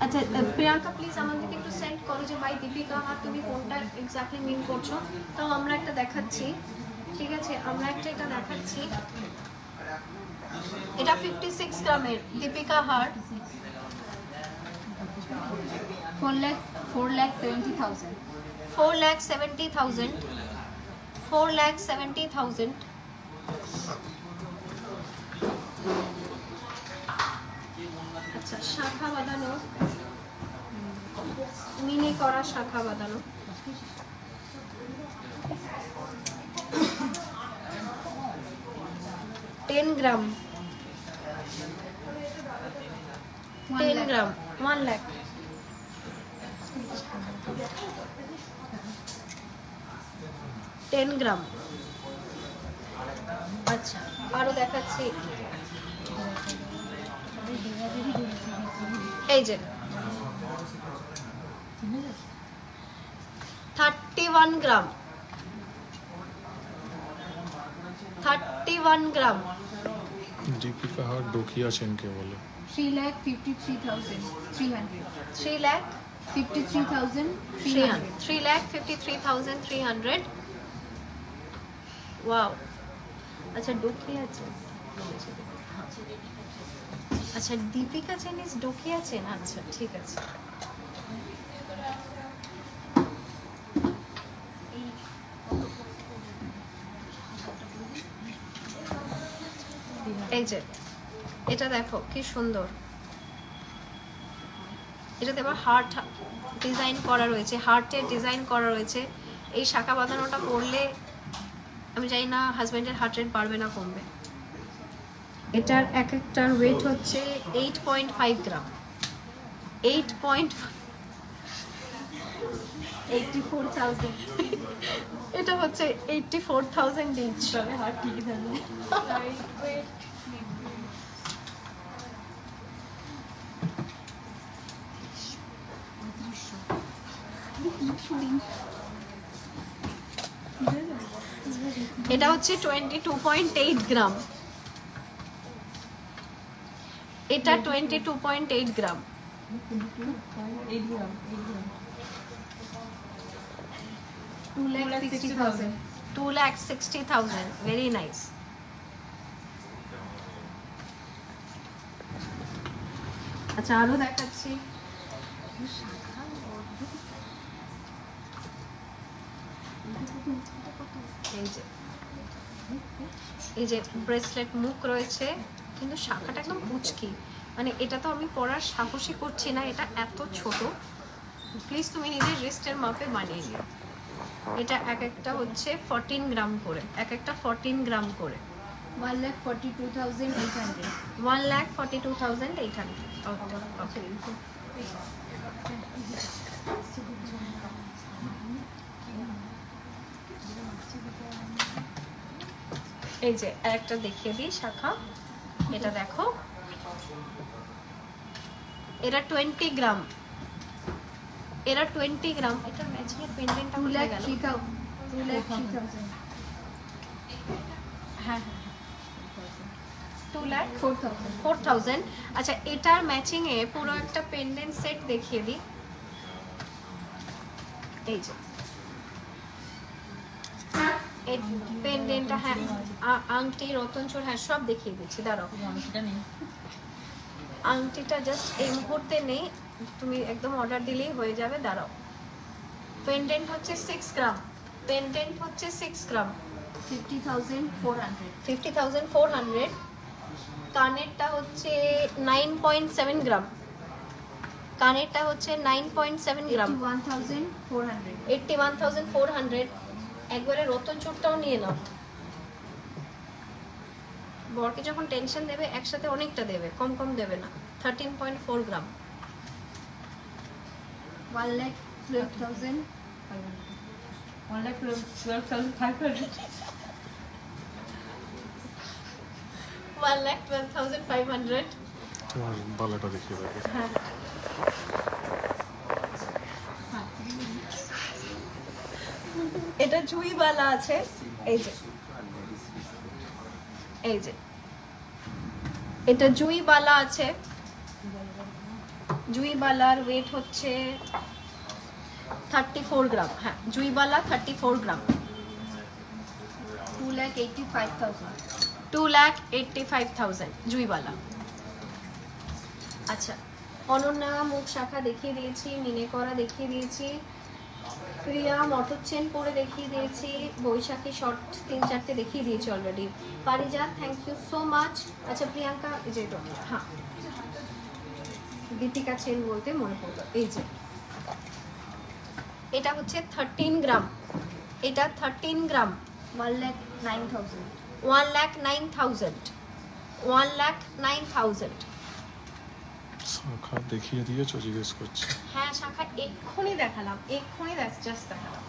আচ্ছা, প্রিয়াঙ্কা প্লিজ আমাদেরকে একটু সেন্ড করো যে ভাই দীপিকা হার তুমি কোনটা এক্স্যাক্টলি মিন করছো। তাও আমরা একটা দেখাচ্ছি, ঠিক আছে? আমরা একটা এটা দেখাচ্ছি। এটা 56 গ্রামের দীপিকা হার, 4,70,000, 4,70,000, 4,70,000। আচ্ছা, শাখা বাঁধানো, মিনি করা শাখা বাঁধানো। 10 gram 1 10 lakh. Gram 1 lakh. Ten gram. আচ্ছা আরো দেখাচ্ছি, এই যে 31 গ্রাম 31 গ্রাম। दीपिका हार डोकिया चेन के बोले 3,53,300. 3 লাখ 53,300. 3,53,300। ওয়াও, আচ্ছা ডোকি আছে, আচ্ছা দীপিকা চেনিস ডোকি আছেন, আচ্ছা ঠিক আছে। এই যে এটা দেখো কি সুন্দর, এটাতে আবার হার্ট ডিজাইন করা রয়েছে, হার্টের ডিজাইন করা রয়েছে। এই শাখা বাঁধানোটা করলে আমি জানি না হাজব্যান্ডের হার্ট রেট বাড়বে না কমবে। এটার এক একটার ওয়েট হচ্ছে 8.5 গ্রাম। 84,000. এটা হচ্ছে 84,000 ইঞ্চ। হাত ঠিকই থাকবে. এটা হচ্ছে 22.8 গ্রাম। এটা 22.8 গ্রাম। 2,60,000. 2,60,000, very nice। আচ্ছা আরো দেখাচ্ছি, এই যে ব্রেসলেট মুখ রয়েছে, কিন্তু শাখাটা একদম পুচকি, মানে এটা তো আমি পরার সাহসই করছি না, এটা এত ছোট। প্লিজ তুমি নিজের রিস্টের মাপে বানিয়ে নিও। এটা এক একটা হচ্ছে 14 গ্রাম করে, এক একটা 14 গ্রাম করে। 1,42,800. 1,42,800। ওকে, এই যে আরেকটা দেখিয়ে দিই শাখা, এটা দেখো, এটা 20 গ্রাম, এরা 20 গ্রাম। এটার ম্যাচিং এর পেন্ডেন্টটা কোথায় গেল? 2,03,000. হ্যাঁ 4,000. 4,000। আচ্ছা এটার ম্যাচিং এ পুরো একটা পেন্ডেন্ট সেট দেখিয়ে দিই, এই যে এই পেন্ডেন্টটা, হ্যাঁ আংটি রতনচুর, হ্যাঁ সব দেখিয়ে দিচ্ছি, দাঁড়াও। আংটিটা জাস্ট এই মুহূর্তে নেই, তুমি একদম অর্ডার দিলেই হয়ে যাবে, দাঁড়াও। পেন্ডেন্ট হচ্ছে 6 গ্রাম, পেন্ডেন্ট হচ্ছে 6 গ্রাম, 50,400. 50,400। কানেরটা হচ্ছে 9.7 গ্রাম, কানেরটা হচ্ছে 9.7 গ্রাম, 81,400. 81,400। একবারে রতন চোরটাও নিয়ে নাও, বরকে যখন টেনশন দেবে একসাথে অনেকটা দেবে, কম কম দেবে না। 13.4 গ্রাম, 1,12,500. 1,12,500। তোমার বালাটা দেখিয়ে দেবে। হ্যাঁ এটা জুইবালা আছে, এই যে এই যে এটা জুইবালা আছে, জুইবালার ওয়েট হচ্ছে 34 গ্রাম। হ্যাঁ জুইবালা 34 গ্রাম, 2,85,000. 2,85,000 জুইবালা। আচ্ছা অনন্যা মুখ শাখা দেখিয়ে দিয়েছি, মিনে করা দেখিয়ে দিয়েছি, প্রিয়া মটর চেন পরে দেখিয়ে দিয়েছি, বৈশাখী শর্ট 3-4টে দেখিয়ে দিয়েছি already. Parijat thank you so much. আচ্ছা প্রিয়াঙ্কা এই যে হ্যাঁ দীপিকা চেন বলতে মনে পড়লো, এই যে এটা হচ্ছে 13 গ্রাম, এটা 13 গ্রাম, 1,09,000. 1,09,000। 1,09,000। শাখা দেখিয়ে দিয়েছো, জিজ্ঞেস করছি। হ্যাঁ শাখা এক্ষুনি দেখালাম, এক্ষুনি জাস্ট দেখালাম,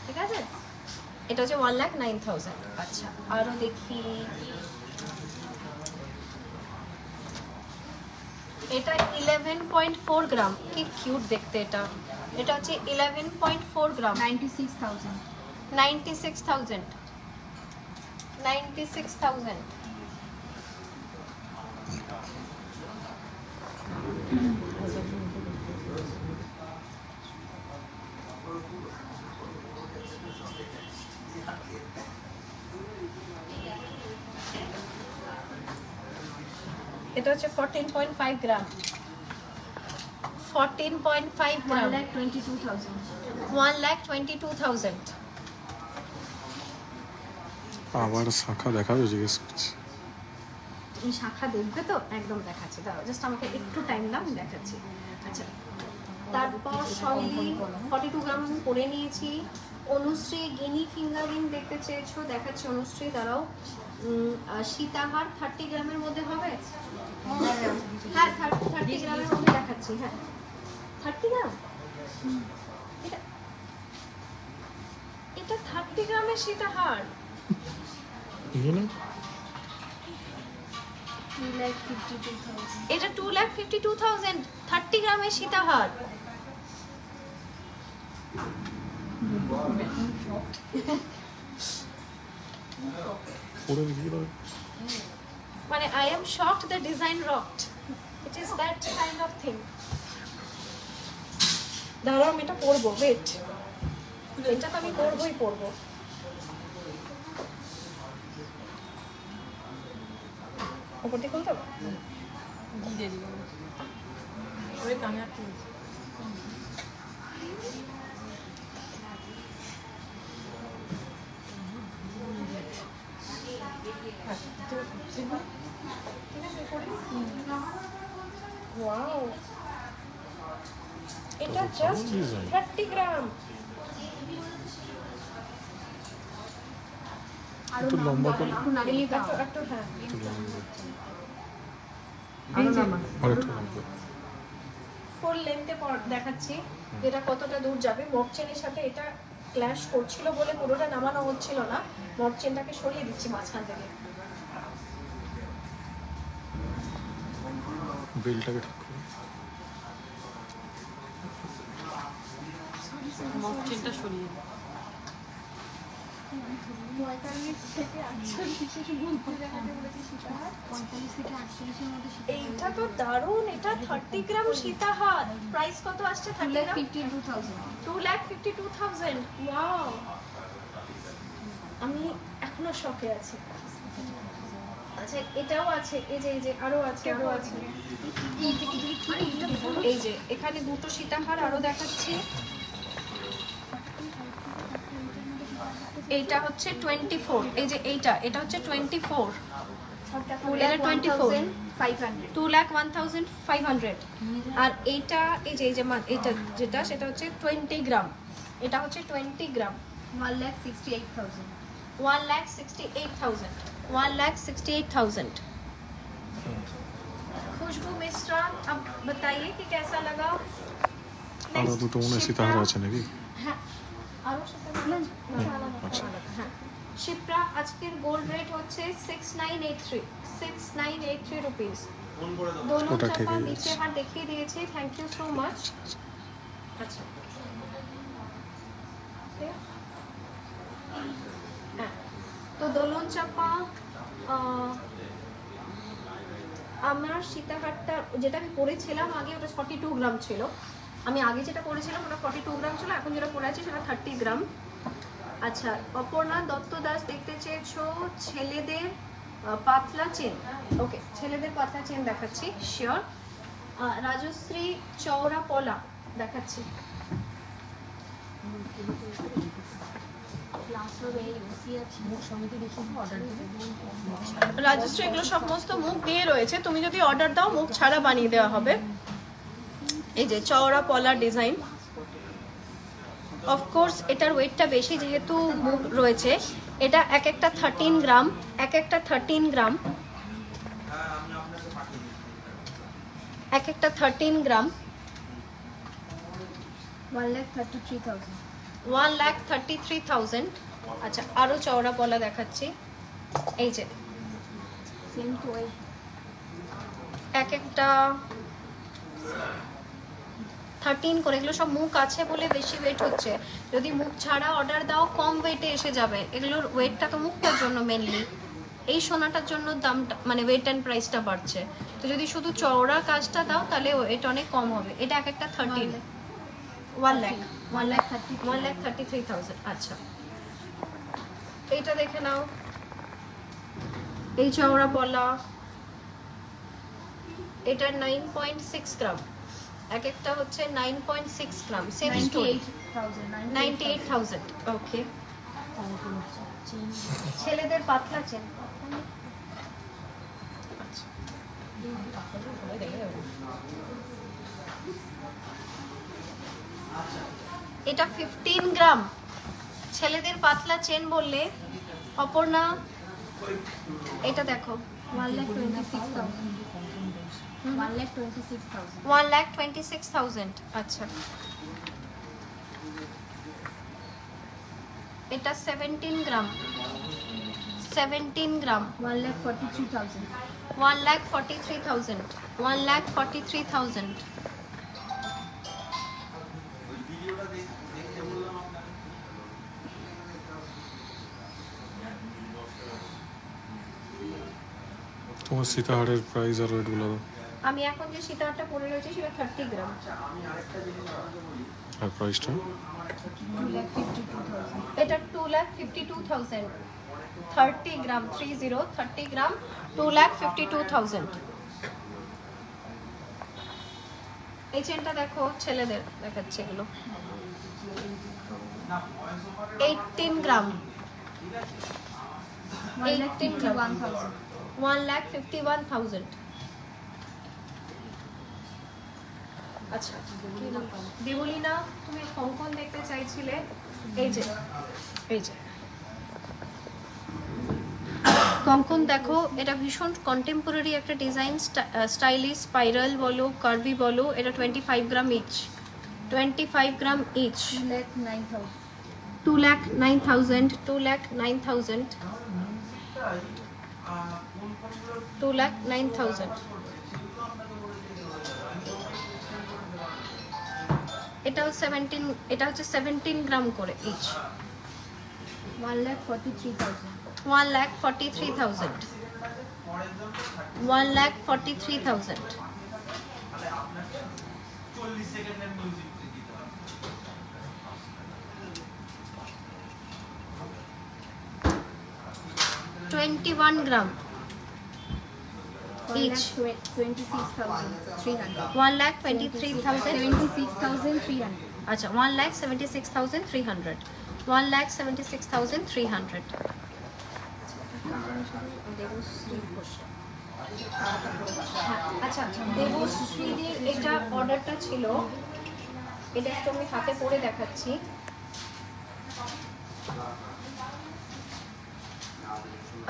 ঠিক আছে। এটা হচ্ছে 1,09,000। আচ্ছা আরো দেখি, এটা 11.4 গ্রাম, কি কিউট দেখতে এটা। এটা হচ্ছে 11.4 গ্রাম, 96,000 96,000 96,000। এটা হচ্ছে 14.5 গ্রাম, 14.5 গ্রাম, 1,22,000 1,22,000। আবার শাখা দেখাবে, জিজ্ঞেস করছি। তুমি শাখা দেখবে তো? একদম দেখাচ্ছি, দাঁড়াও জাস্ট আমাকে একটু টাইম দাও, আমি দেখাচ্ছি। আচ্ছা তারপর শৈলী 42 গ্রাম আমি করে নিয়েছি। অনুশ্রী গিনি ফিঙ্গার রিং দেখতে চেয়েছো, দেখাচ্ছি অনুশ্রী, দাঁড়াও। সীতাহার 30 গ্রামের মধ্যে হবে? হ্যাঁ 30 গ্রামের মধ্যে দেখাচ্ছি। হ্যাঁ 30 গ্রাম, এটা 30 গ্রামের সীতাহার। ইয়ে না, 2,52,000 এটা 2,52,000, 30 গ্রামের সীতাহার। পরে দেখিয়ে দাও। মানে I am shocked the design rocked. It is that kind of thing. দাঁড়াও আমি এটা পরবো, ওয়েট, এটা তো আমি পরবোই পরবো। ওপরটি খুলতে হবে? ওয়াও, এটা জাস্ট 30 গ্রাম। একটু লম্বা করে, একটু নাড়িয়ে দাও। একটু হ্যাঁ, একটু লম্বা, আরো নামা। আর একটু লম্বা। ফুল লেন্থে দেখাচ্ছি যেটা কতটা দূর যাবে। মক চেনের সাথে এটা ক্ল্যাশ করছিল বলে পুরোটা নামানো হচ্ছিল না, মক চেনটাকে সরিয়ে দিচ্ছি মাঝখান থেকে। বেলটাকে ঠিক করো। মক চেনটা সরিয়ে দাও। 45 থেকে 48 মধ্যে দেখাতে বলেছি সীতাহার, 45 থেকে 48 এর মধ্যে সীতাহার। এইটা তো দারুণ, এটা 30 গ্রাম সীতাহার। প্রাইস কত আসছে? 30 গ্রাম 2,52,000 2,52,000। ওয়াও, আমি এখনো শকে আছি। আচ্ছা এটাও আছে, এই যে আরো আছে, আরো আছে। এই যে এখানে দুটো সীতাহার আরো দেখাচ্ছি। এইটা হচ্ছে 24, এই যে এটা হচ্ছে 24, এটা 24, 2,01,500। আর এইটা এই যে এটা যেটা সেটা হচ্ছে 20 গ্রাম, এটা হচ্ছে 20 গ্রাম, 1,68,000 1,68,000, 1,68,000। खुशबू मिश्रा, अब बताइए कि कैसा लगा। আরো দুটো মনে হয় সীতাহার আছে নাকি? হ্যাঁ আরো আচ্ছা। হ্যাঁ শিপ্রা, আজকের গোল্ড রেট হচ্ছে 6983 রুপিস। দোনো ওটা চাপা ঠিক নিচে আছে। হার দেখিয়ে দিয়েছে, থ্যাংক ইউ সো মাচ। আচ্ছা হ্যাঁ, তো দোলন চাপা আমার সীতাহারটা যেটা আমি পরেছিলাম আগে, ওটা 42 গ্রাম ছিল। আমি আগে যেটা পরেছিলাম ওটা 42 গ্রাম ছিল, এখন যেটা পরে আছি সেটা 30 গ্রাম। আচ্ছা অপর্ণা দত্ত দাস দেখতে চেয়েছো ছেলেদের পাতলা চেন। ওকে, ছেলেদের পাতলা চেন দেখাচ্ছি, শিওর। রাজশ্রী চওড়া পলা দেখাচ্ছি। রাজশ্রী এগুলো সমস্ত মুখ দিয়ে রয়েছে, তুমি যদি অর্ডার দাও মুখ ছাড়া বানিয়ে দেওয়া হবে। এই যে চওড়া পলা ডিজাইন, অফকোর্স এটার ওয়েটটা বেশি যেহেতু মুখ রয়েছে। এটা এক একটা 13 গ্রাম, এক একটা 13 গ্রাম। এক একটা 13 গ্রাম, 1,33,000। 1,33,000। আচ্ছা আরো চওড়া পলা দেখাচ্ছি, এই যে সেম টু এক একটা 13 করে। এগুলো সব মুখ আছে বলে বেশি ওয়েট হচ্ছে, যদি মুখ ছাড়া অর্ডার দাও কম ওয়েটে এসে যাবে। এগুলোর ওয়েটটা তো মুখটার জন্য মেনলি, এই সোনাটার জন্য দামটা মানে ওয়েট অ্যান্ড প্রাইসটা বাড়ছে। তো যদি শুধু চওড়া কাজটা দাও তাহলে ওয়েট অনেক কম হবে। এটা এক একটা 13, 1,33,000। আচ্ছা এইটা দেখে নাও, এই চওড়া পলা, এটা 9.6 গ্রাম, এক একটা হচ্ছে 9.6 গ্রাম, সেম স্টোরি, 98,000। ওকে, ছেলেদের পাতলা চেন। এটা 15 গ্রাম, ছেলেদের পাতলা চেন বললে অপর্ণা এটা দেখো, 1,26,000। আচ্ছা এটা 17 গ্রাম, 17 গ্রাম, 1,43,000। 1,43,000, 1,43,000। তোমার সীতাহারের প্রাইস আর ওয়েটগুলো দাও। আমি এখন যে সীতাহারটা পরে রয়েছে সেটা 30 গ্রাম, আর প্রাইসটা 2,52,000। এটা 2,52,000। 30 গ্রাম, 30 গ্রাম, 2,52,000। এই চেনটা দেখো, ছেলেদের দেখাচ্ছে এগুলো, 18 গ্রাম, 18 গ্রাম, 1,51,000। আচ্ছা দেবলীনা, তুমি কঙ্কন দেখতে চাইছিলে, এই যে এই যে কঙ্কন দেখো, এটা ভীষণ কন্টেম্পোরারি একটা ডিজাইন, স্টাইলিশ, স্পাইরাল বলো, কার্ভি বলো। এটা 25 গ্রাম ইচ, 25 গ্রাম ইচ, 2,09,000। 2,09,000, 2,09,000। এটাও 17, এটা হচ্ছে 17 গ্রাম করে ইচ, 1,43,000। 1,43,000, 1,43,000। $21 গ্রাম each, 26,300। 1,23,000। 76,300। আচ্ছা 1,76,300, 1,76,300। আচ্ছা দেবশ্রীদের এটা অর্ডারটা ছিল, এটা একটু আমি হাতে পরে দেখাচ্ছি।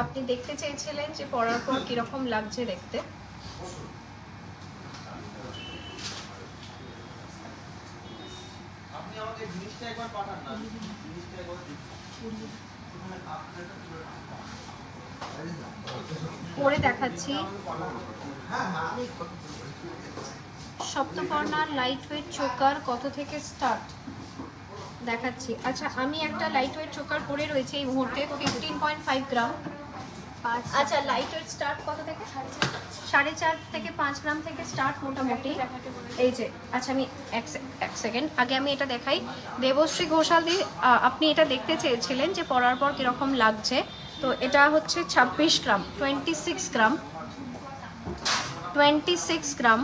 আপনি দেখতে চেয়েছিলেন যে পরার পর কিরকম লাগছে দেখতে। পরে দেখাচ্ছি। সপ্তপর্ণার লাইট ওয়েট চোকার কত থেকে স্টার্ট দেখাচ্ছি। আচ্ছা আমি একটা লাইট ওয়েট চোকার পরে রয়েছে এই মুহূর্তে, 15.5 গ্রাম। আচ্ছা লাইট ওয়েট স্টার্ট কত থেকে? 4.5 থেকে 5 গ্রাম থেকে স্টার্ট মোটামুটি। এই যে আচ্ছা আমি এক সেকেন্ড আগে আমি এটা দেখাই। দেবশ্রী ঘোষালদি আপনি এটা দেখতে চেয়েছিলেন যে পরার পর কীরকম লাগছে, তো এটা হচ্ছে 26 গ্রাম, 26 গ্রাম, 26 গ্রাম,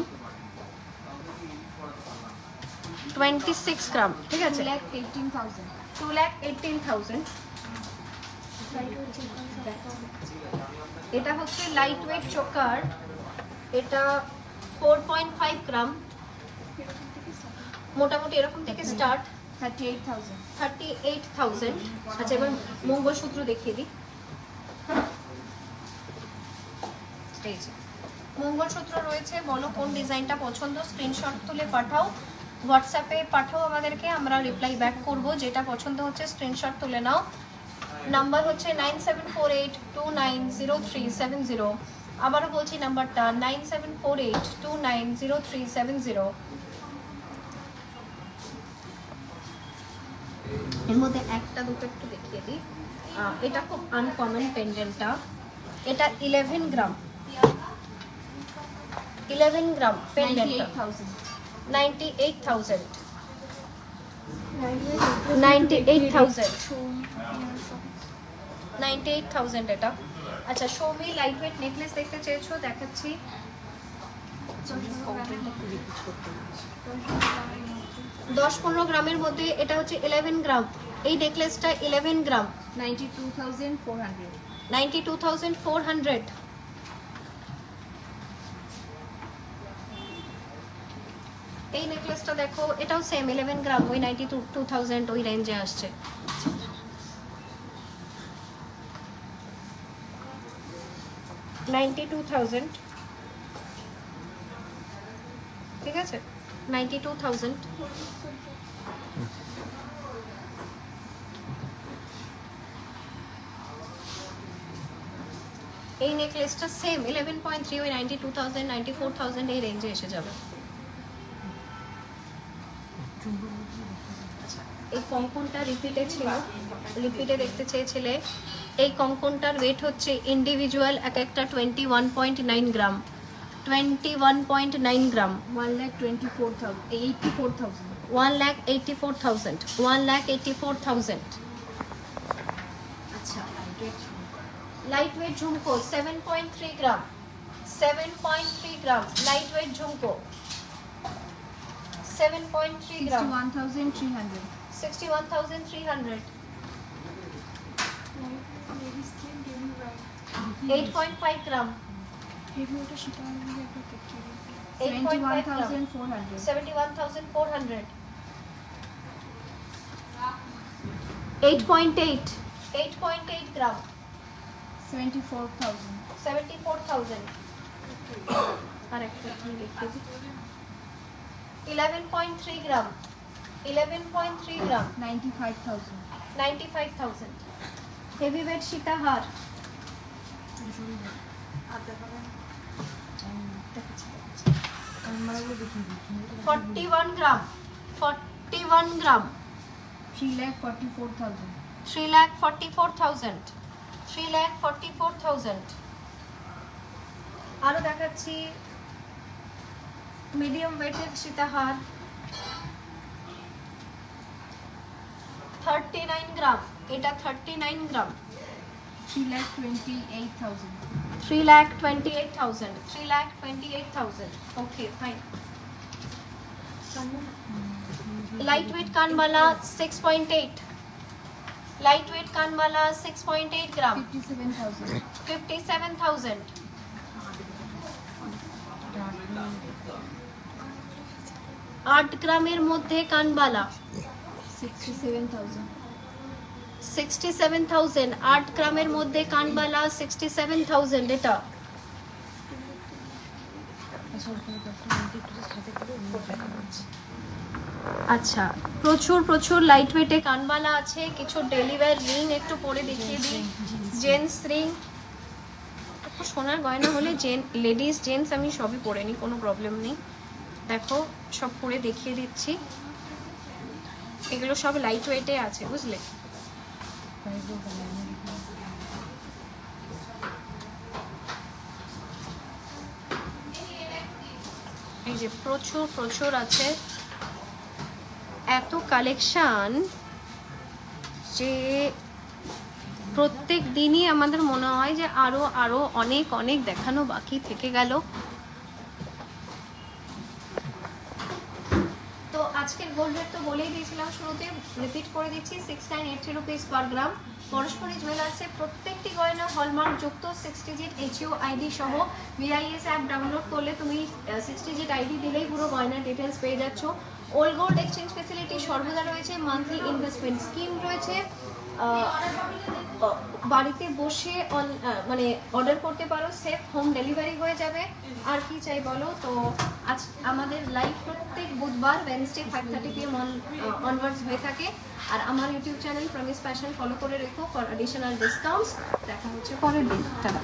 26 গ্রাম, ঠিক আছে। 2,18,000। 2,18,000। এটা হচ্ছে লাইট ওয়েট চোকার, এটা 4.5 গ্রাম, মোটামুটি এরকম থেকে স্টার্ট। 38,000। 38,000। আচ্ছা এবার মঙ্গলসূত্র দেখিয়ে দিই। এই যে মঙ্গলসূত্র রয়েছে, বলো কোন ডিজাইনটা পছন্দ, স্ক্রিনশট তুলে পাঠাও, হোয়াটসঅ্যাপে পাঠাও আমাদেরকে, আমরা রিপ্লাই ব্যাক করব। যেটা পছন্দ হচ্ছে স্ক্রিনশট তুলে নাও। নাম্বার হচ্ছে 9748290370। আবারও বলছি নাম্বারটা 9748290370। এর মধ্যে একটা দুটো একটু দেখিয়ে দিই। এটা খুব আনকমন পেন্ডেন্টটা, এটা 11 গ্রাম 11 গ্রাম পেন্ডেন্টটা 98,000 98,000 এটা। আচ্ছা সৌমি লাইট ওয়েট নেকলেস দেখতে চেয়েছো, দেখাচ্ছি। 10-15 গ্রামের মধ্যে এটা হচ্ছে 11 গ্রাম। এই নেকলেসটা 11 গ্রাম 92,400 92,400। এই নেকলেসটা দেখো, এটাও সেম 11 গ্রাম, ওই 92,000 ওই রেঞ্জে আসছে। ঠিক আছে 92,000। এই নেকলেসটা সেম 11.3, ওই 92,000 94,000 এই রেঞ্জে এসে যাবে। আচ্ছা এই কঙ্কনটা রিপিটে ছিল, রিপিটে দেখতে চেয়েছিলে। এই কঙ্কনটার ওয়েট হচ্ছে ইন্ডিভিজুয়াল এক একটা 21.9 গ্রাম 21.9 গ্রাম 1,84,000 1,84,000। আচ্ছা লাইট ওয়েট ঝুমকো 7.3 গ্রাম 7.3 গ্রাম লাইট ওয়েট ঝুমকো 7.3 গ্রাম 61,300 61,300। 8.5 গ্রাম 71,400 71,400। 8.8 গ্রাম 74,000 74,000। আর একটা লিখে দিই 11.3 গ্রাম 11.3 গ্রাম 95,000 95,000। হেভি ওয়েট সীতাহার 41 গ্রাম 41 গ্রাম 3,44,000 3,44,000 3,44,000। আরো দেখাচ্ছি মিডিয়াম ওয়েটের সীতাহার 39 গ্রাম, এটা 39 gram 3,28,000 3,28,000 3,28,000। Okay fine. Light weight কানবালা 6.8 লাইট ওয়েট কানবালা 6.8 গ্রাম 57,000 57,000। 8 গ্রামের মধ্যে কানবালা 67,000 67,000 8 গ্রামের মধ্যে কানবালা 67,000 এটা। আচ্ছা প্রচুর প্রচুর লাইট ওয়েটে কানবালা আছে, কিছু ডেলিভার রিং একটু পরে দেখিয়ে দিই। জেন্টস রিং, সোনার গয়না হলে লেডিস জেন্টস আমি সবই পরে নিই, কোনো প্রবলেম নেই। দেখো সব পরে দেখিয়ে দিচ্ছি, এগুলো সব লাইট ওয়েটে আছে বুঝলে। এই যে প্রচুর প্রচুর আছে, এত কালেকশন যে প্রত্যেক দিনই আমাদের মনে হয় যে আরো আরো অনেক অনেক দেখানো বাকি থেকে গেল। তো আজকের গোল্ড রেট তো বলেই দিয়েছিলাম শুরুতে, রিপিট করে দিচ্ছি 6980 রুপিস পার গ্রাম। পরস্পরী জুয়েলার্সে প্রত্যেকটি গয়না হলমার্ক যুক্ত 6 ডিজিট HU আইডি সহ। VIS অ্যাপ ডাউনলোড করলে তুমি 6 ডিজিট আইডি দিলেই পুরো গয়নার ডিটেলস পেয়ে যাচ্ছ। ওল্ড গোল্ড এক্সচেঞ্জ ফেসিলিটি সর্বদা রয়েছে, মান্থলি ইনভেস্টমেন্ট স্কিম রয়েছে, বাড়িতে বসে মানে অর্ডার করতে পারো, সেফ হোম ডেলিভারি হয়ে যাবে। আর কি চাই বলো। তো আজ আমাদের লাইভ প্রত্যেক বুধবার ওয়েডনেসডে 5:30 PM অনওয়ার্ডস হয়ে থাকে। আর আমার YouTube channel promise fashion follow করে রেখো ফর অ্যাডিশনাল ডিসকাউন্টস। দেখা হচ্ছে পরের দিন। টাটা।